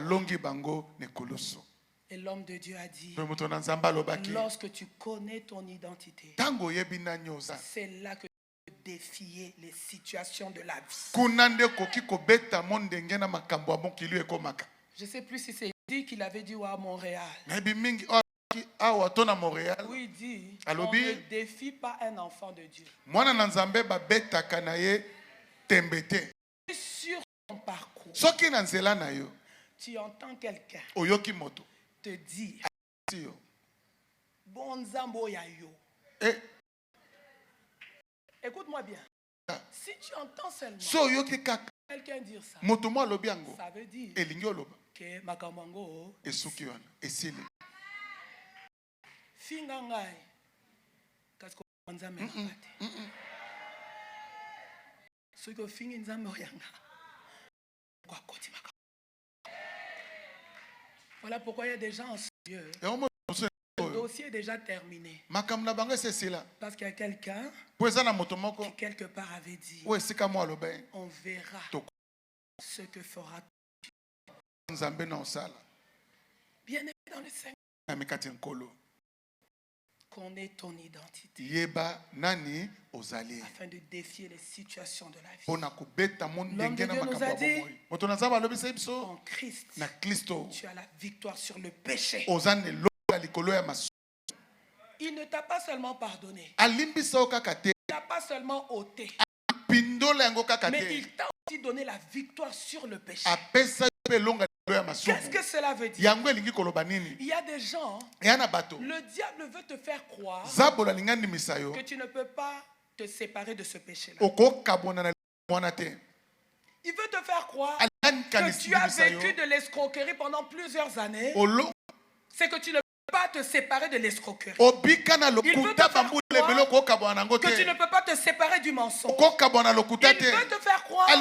Et l'homme de Dieu a dit, lorsque tu connais ton identité, c'est là que tu peux défier les situations de la vie. Je ne sais plus si c'est dit qu'il avait dit à Montréal. Oui, il dit, on ne défie pas un enfant de Dieu. Sur ton parcours, tu entends quelqu'un te dire, bon Zambo Yayo. Écoute-moi bien. Si tu entends seulement quelqu'un dire ça, ça veut dire que Makamango Fingangai Kasko Nzambe Nakate. Ce que Fingi Nzambe Oyanga. Voilà pourquoi il y a des gens en Dieu. Le dossier est déjà terminé. Parce qu'il y a quelqu'un qui quelque part avait dit, on verra ce que fera bien aimé dans le Seigneur. Connais ton identité afin de défier les situations de la vie. L'homme de Dieu nous a dit, en Christ, tu as la victoire sur le péché. Il ne t'a pas seulement pardonné, il ne t'a pas seulement ôté, mais il t'a aussi donné la victoire sur le péché. Qu'est-ce que cela veut dire? Il y a des gens, le diable veut te faire croire que tu ne peux pas te séparer de ce péché-là. Il veut te faire croire que tu as vécu de l'escroquerie pendant plusieurs années. C'est que tu ne peux pas te séparer de l'escroquerie. Il veut te faire croire que tu ne peux pas te séparer du mensonge. Il veut te faire croire que tu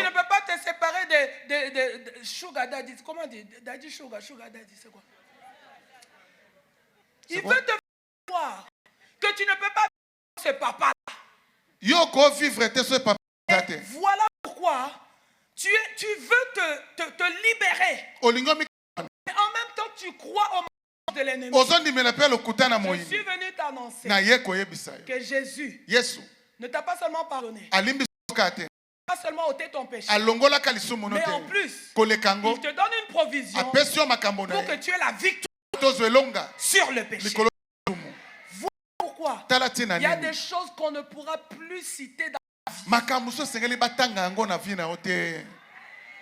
ne peux pas te séparer de sugar daddy. Comment dire? Daddy sugar daddy, c'est quoi? Il veut te faire croire que tu ne peux pas vivre ce papa. Voilà pourquoi tu veux te libérer. Mais en même temps, tu crois au mensonge de l'ennemi. Je suis venu t'annoncer que Jésus ne t'a pas seulement pardonné, pas seulement ôté ton péché, mais en plus, il te donne une provision pour que tu aies la victoire sur le péché. Voilà pourquoi il y a des choses qu'on ne pourra plus citer dans la vie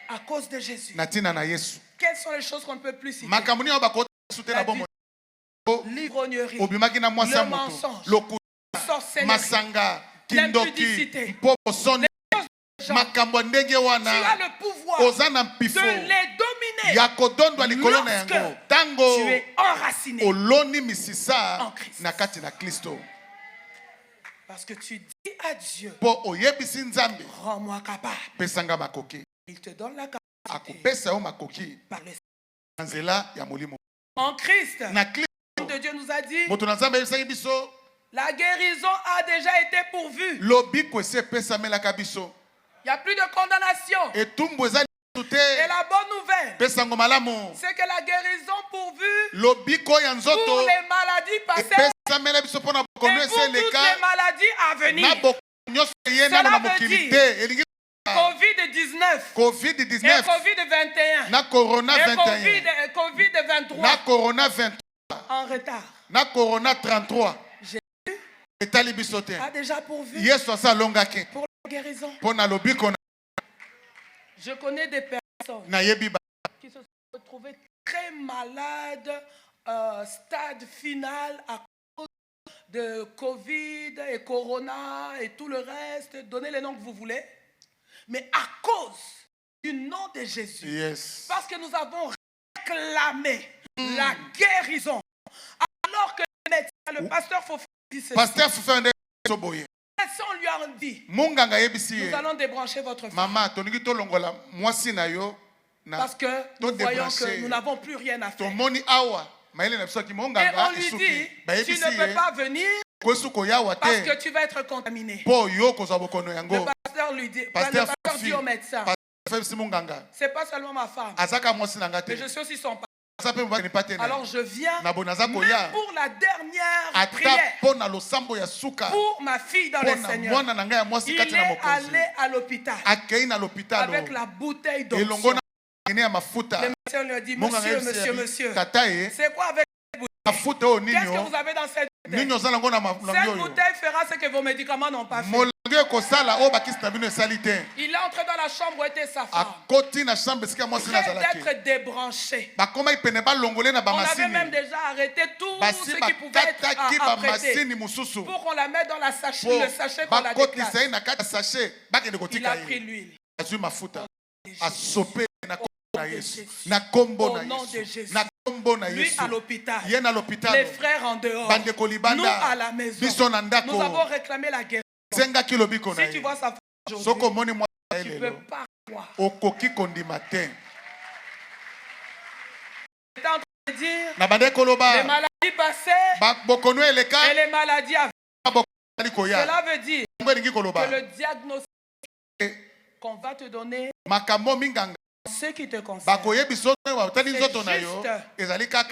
à cause de Jésus. Quelles sont les choses qu'on ne peut plus citer? L'ivrognerie, le mensonge, la sorcellerie, l'impudicité. Tu as le pouvoir de les dominer lorsque tu es enraciné en Christ. Parce que tu dis à Dieu, rends-moi capable. Il te donne la capacité par le Seigneur. En Christ, l'homme de Dieu nous a dit, la guérison a déjà été pourvue. Il n'y a plus de condamnation. Et la bonne nouvelle, c'est que la guérison pourvue pour les maladies passées et pour toutes les maladies à venir. Cela veut dire COVID-19 et COVID-21 et COVID-23 en retard. Jésus a déjà pourvu pour la guérison. Je connais des personnes qui se sont retrouvés très malades, stade final à cause de Covid et Corona et tout le reste. Donnez les noms que vous voulez. Mais à cause du nom de Jésus, parce que nous avons réclamé la guérison, alors que le pasteur Fofé dit ceci. On lui a dit, nous allons débrancher votre femme. Parce que nous voyons que nous n'avons plus rien à faire. Et on lui dit, tu ne peux pas venir parce que tu vas être contaminé. Le pasteur lui dit, le pasteur dit au médecin, c'est pas seulement ma femme, mais je suis aussi son père. Alors je viens même pour la dernière prière pour ma fille dans le Seigneur. Il est allé à l'hôpital avec la bouteille d'onction. Le médecin lui a dit, monsieur, c'est quoi avec cette bouteille? Qu'est-ce que vous avez dans cette bouteille? Cette bouteille fera ce que vos médicaments n'ont pas fait. Il est entré dans la chambre où était sa femme, prêt d'être débranché. On avait même déjà arrêté tout ce qui pouvait être apprêté pour qu'on la mette dans le sachet qu'on la déclare. Il a pris l'huile. Au nom de Jésus. Lui à l'hôpital, les frères en dehors, nous à la maison. Nous avons réclamé la guérison. Si tu vois sa femme aujourd'hui, tu ne peux pas croire. J'étais en train de dire les maladies passées et les maladies à venir. Cela veut dire que le diagnostic qu'on va te donner, ce qui te concerne, c'est juste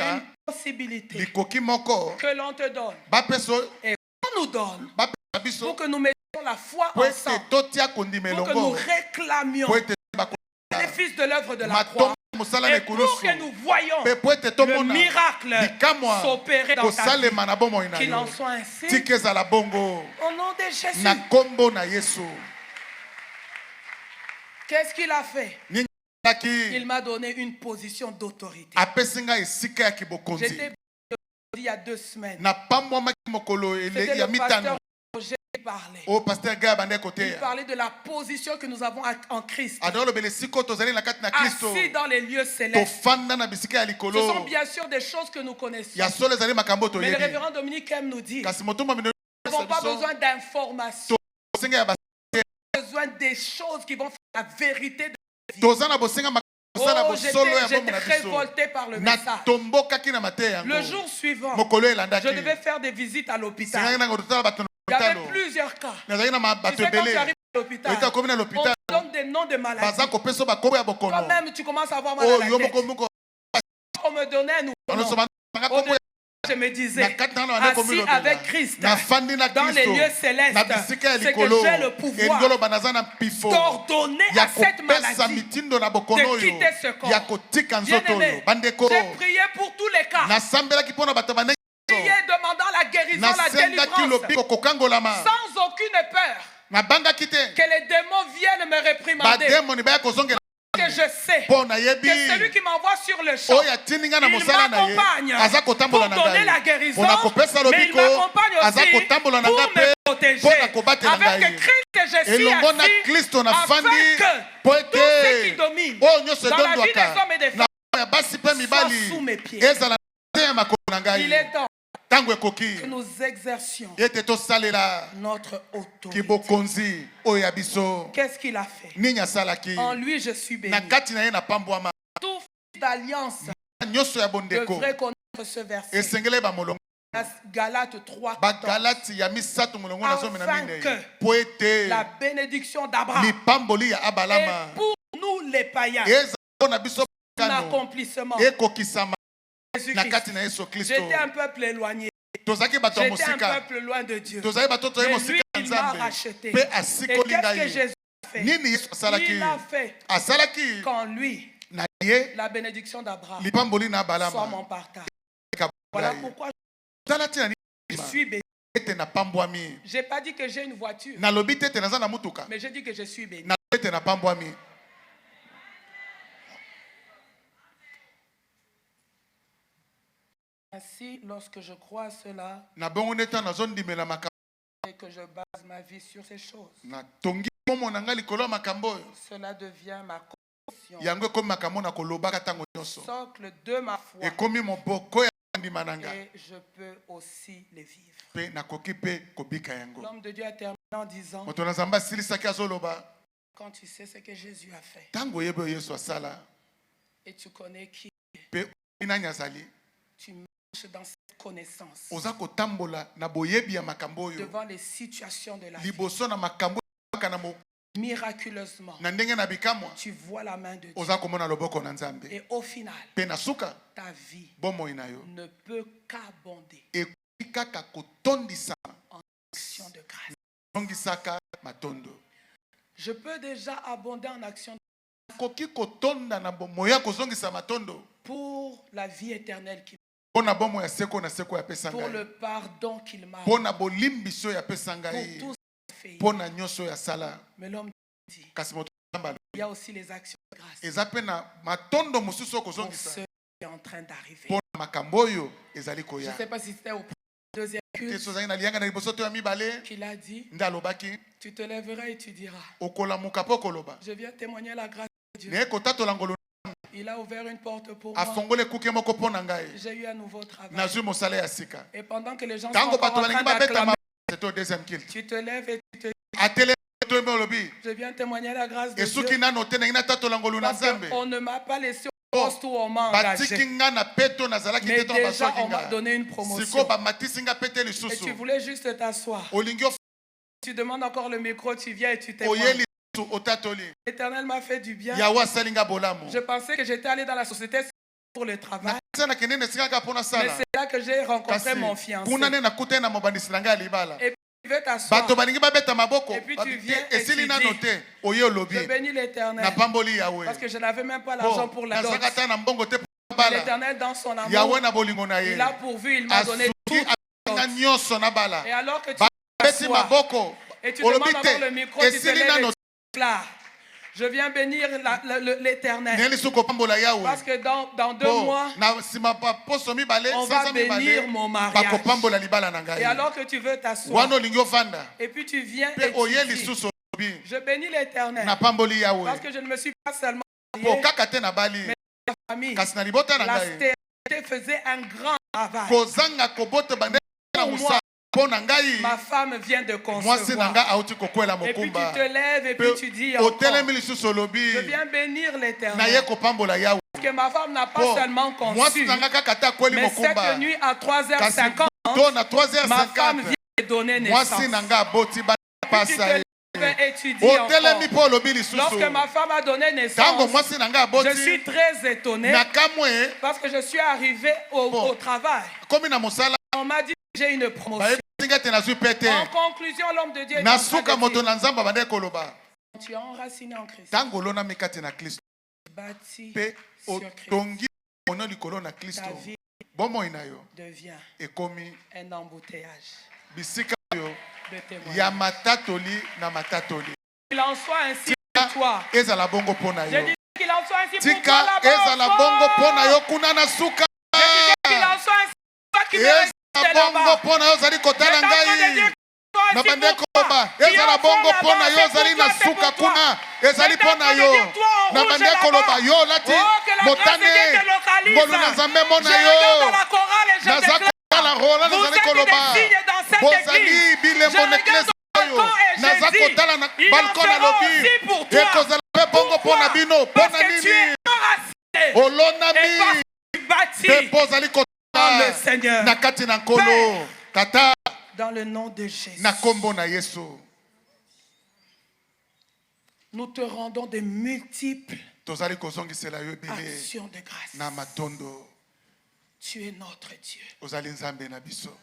une possibilité que l'on te donne et qu'on nous donne pour que nous mettions la foi ensemble, pour que nous réclamions les fils de l'œuvre de la croix et pour que nous voyions le miracle s'opérer dans ta vie. Qu'il en soit ainsi au nom de Jésus. Qu'est-ce qu'il a fait? Il m'a donné une position d'autorité. J'étais il y a 2 semaines. C'était le pasteur Roger qui parlait. Il parlait de la position que nous avons en Christ. Assis dans les lieux célestes. Ce sont bien sûr des choses que nous connaissons. Mais le révérend Dominique aime nous dire, nous n'avons pas besoin d'informations. Nous avons besoin des choses qui vont faire la vérité de la vie. J'étais révolté par le message. Le jour suivant, je devais faire des visites à l'hôpital. Il y avait plusieurs cas. Tu sais, quand tu arrives à l'hôpital, on te donne des noms de maladies. Toi-même, tu commences à avoir mal à la tête. On me donnait un nouveau nom. Je me disais, assis avec Christ dans les lieux célestes, c'est que j'ai le pouvoir d'ordonner à cette maladie de quitter ce corps. Bien-aimé, j'ai prié pour tous les cas. J'ai prié demandant la guérison, la délivrance, sans aucune peur que les démons viennent me réprimander. Que je sais que celui qui m'envoie sur le champ, il m'accompagne pour donner la guérison, mais il m'accompagne aussi pour me protéger. Avec Christ, je suis assis afin que tout ce qui domine dans la vie des hommes et des femmes soit sous mes pieds. Il est temps que nous exercions notre autorité. Qu'est-ce qu'il a fait? En lui, je suis béni. Tout fils d'alliance devrait connaître ce verset. Galates 3, 14. Afin que la bénédiction d'Abraham est pour nous les païens l'accomplissement. J'étais un peuple éloigné. J'étais un peuple loin de Dieu. Mais lui, il m'a racheté. Et qu'est-ce que Jésus a fait? Il a fait qu'en lui, la bénédiction d'Abraham soit mon partage. Voilà pourquoi je suis béni. Je n'ai pas dit que j'ai une voiture, mais j'ai dit que je suis béni. Ainsi, lorsque je crois à cela na bongo neta nazondimela makambo et que je base ma vie sur ces choses, na tongi momo na ngai likolo ya makambo oyo cela devient ma conviction, yango ekomi makambo na kolobaka ntango nyonso socle de ma foi, ekomi moboko ya ndima na ngai et je peux aussi les vivre. mpe nakoki mpe kobika yango. L'homme de Dieu a terminé en disant, moto na nzambe asilisaki azoloba quand tu sais ce que Jésus a fait ntango oyebi oyo yesu asala et tu connais qui, mpe oyebi nani azali tu marches dans cette connaissance oza kotambola na boyebi ya makambo oyo devant les situations de la vie. liboso na makambo kaka na Miraculeusement, na ndenge na bikamwa tu vois la main de Dieu. oza komona loboko na nzambe Et au final, mpe na suka ta vie bomoi na yo ne peut qu'abonder ekoki kaka kotondisa en action de grâce. tongisaka matondo Je peux déjà abonder en action koki kotonda na moya kozongisa matondo pour la vie éternelle, mpo na bomo ya seko na seko yapesa pour ngai le pardon qu'il m'a mpo na bolimbiso yapesa pour ngai tout ce qu'il a fait. mpo na nyonso ya sala. Mais l'homme dit, Kasi moto nzambe il y a aussi les actions de grâce eza mpe na matondo mosusu pour okozongisa ceux qui sont en train d'arriver. mpo na makambo oyo ezali Je ne koya sais pas si c'était au deuxième culte teso ozali na liyanga na liboso to ya mibale qu'il a dit, nde alobaki tu te lèveras et tu diras, okolamuka mpo koloba je viens témoigner la grâce de Dieu. naye kotatola ngolu Il a ouvert une porte pour moi. afongoli ekuke moko mpo na ngai J'ai eu un nouveau travail. nazwi mosala ya sika Et pendant que les gens sont ntango encore bato en balingi train babeta d'acclamer, c'était au deuxième kilt tu te lèves et tu te dis, atelemi toyembi olobi je viens témoigner la grâce de esuki Dieu. nano te ndenge natatola ngolu na Parce nzambe qu'on ne m'a pas laissé au poste où on m'a batiki engagé. nga na peto nazalaki Mais te to déjà, basoki on m'a nga donné une sikoyo promotion. bamatisi nga pe te Et lisusu tu voulais juste t'asseoir. olingi Tu demandes encore le micro, tu viens et tu oye témoignes. lisusu otatoli L'Éternel m'a fait du bien. yawe asali nga bolamu Je pensais que j'étais allé dans la société pour le travail. nakisa nakende na esika kaka mpo Mais nasala c'est là que j'ai rencontré kasi mon fiancé. kuna nde nakutani na mobandisi na ngai ya libala Et puis tu veux t'asseoir. bato balingi babeta maboko Et puis tu babi viens te et esili tu nano dis, te oye olobi Je bénis l'Éternel. napamboli yawe Parce que je n'avais même pas l'argent po pour la dot. nazalaka ta na mbongo te mpo Mais bala l'Éternel, dans son amour, yawe na bolingo na ye il a pourvu, il m'a donné tout. asuki alinga nyonso na bala Et alors que tu beti t'assois maboko et tu olobi demandes encore le micro, te tu te esili lèves nano et tu déclares, je viens bénir l'Éternel. neli su kopambola yawe Parce que dans 2 po mois, na nsima poso mibale on va sanza bénir mibale mon mariage. bakopambola libala na Et ngai alors que tu veux t'asseoir, wana olingi ovanda et puis tu viens mpe et oye tu dis, lisusu olobi je bénis l'Éternel. napamboli yawe Parce que je ne me suis pas seulement po marié, kaka te nabali mais la famille. kasi na libota na La ngai stérilité faisait un grand travail. kozanga kobota bande na Pour mosala mpo na ngai Ma femme vient de mwasi na concevoir. ngai auti kokwela Et puis tu mokumba te lèves et puis tu dis mpe encore, otelemi lisusu olobi je viens bénir naye l'Éternel. kopambola yawe Parce que ma femme n'a pas po seulement mwasi conçu, na ngai kaka te akweli mais cette mokumba nuit à kasi 3h50, to na ma femme 3h50 vient de donner naissance. mwasi na ngai aboti bana Tu te pasa ye lèves et tu dis otelemi encore, mpo olobi lisusu lorsque ma femme a donné ntango naissance, mwasi na ngai je aboti suis très étonné na kamwe parce que je suis arrivé au travail. komi na mosala On m'a dit que j'ai une promotion. bayebi nga te nazwi pe te En conclusion, l'homme de Dieu est en na train suka de moto dire, na nzambe abandaki koloba tu es enraciné en Christ, ntango olonami kati na kristo bâti mpe sur Christ. otongi ono likolo na Ta kristo vie bomoi na yo devient ekomi un embouteillage bisika oyo de témoignages. ya matatoli na matatoli Qu'il en soit ainsi pour toi. ezala bongo mpo na Je yo dis qu'il en soit ainsi pour toi tika là-bas. ezala bongo mpo na yo kuna na suka Je disais qu'il en soit ainsi pour toi qui me ezala restes bongo là-bas. mpo na yo ozali kotala J'étais en train de ngai dire qu'il soit na ainsi bande pour toi. koloba Qui est ezala au fond bongo mpo na là-bas, yo c'est ozali pour na toi, c'est suka pour toi. kuna ezali J'étais mpo en na train de yo dire, toi en na rouge bande là-bas. koloba yo olati Oh, que la grâce de motane Dieu te localise. ngolu na nzambe mo Je na regarde dans yo la chorale et je naza déclare, kotala rola vous nazali êtes koloba des signes dans cette bozali église. bilembo Je na regarde eklesi oyo balcon et naza je dis, kotala na il en balkon fera nalobi aussi pour toi. ekozala mpe bongo mpo na bino mpo Parce na que tu nini es enraciné. Et olonami parce que tu bâtis mpe mpo ozali dans kotala le Seigneur. na kati na nkolo tata Dans le nom de Jésus. na kombo na yesu Nous te rendons de multiples tozali kozongisela yo ebele actions de grâce. na matondo Tu es notre Dieu. ozali nzambe na biso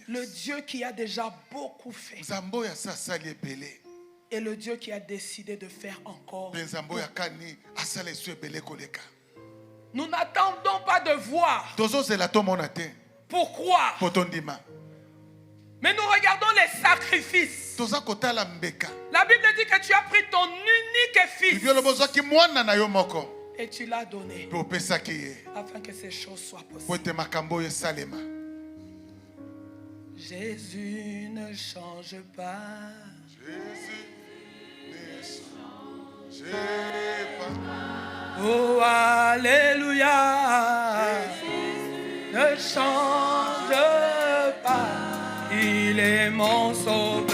Le Dieu qui a déjà beaucoup fait. nzambe oyo asa asali ebele Et le Dieu qui a décidé de faire encore. mpe nzambe oyo akani asala esu ebele koleka Nous n'attendons pas de voir. tozozela tomona te Pourquoi? mpo tondima Mais nous regardons les sacrifices. toza kotala mbeka La Bible dit que tu as pris ton unique fils. bibi oloba ozwaki mwana na yo moko Et tu l'as donné mpe opesaki ye afin que ces choses soient po possibles. ete makambo oyo esalema. Jésus ne change pas. Jésus ne change pas. Oh, alléluia. Ne change pas. Il est mon sauveur.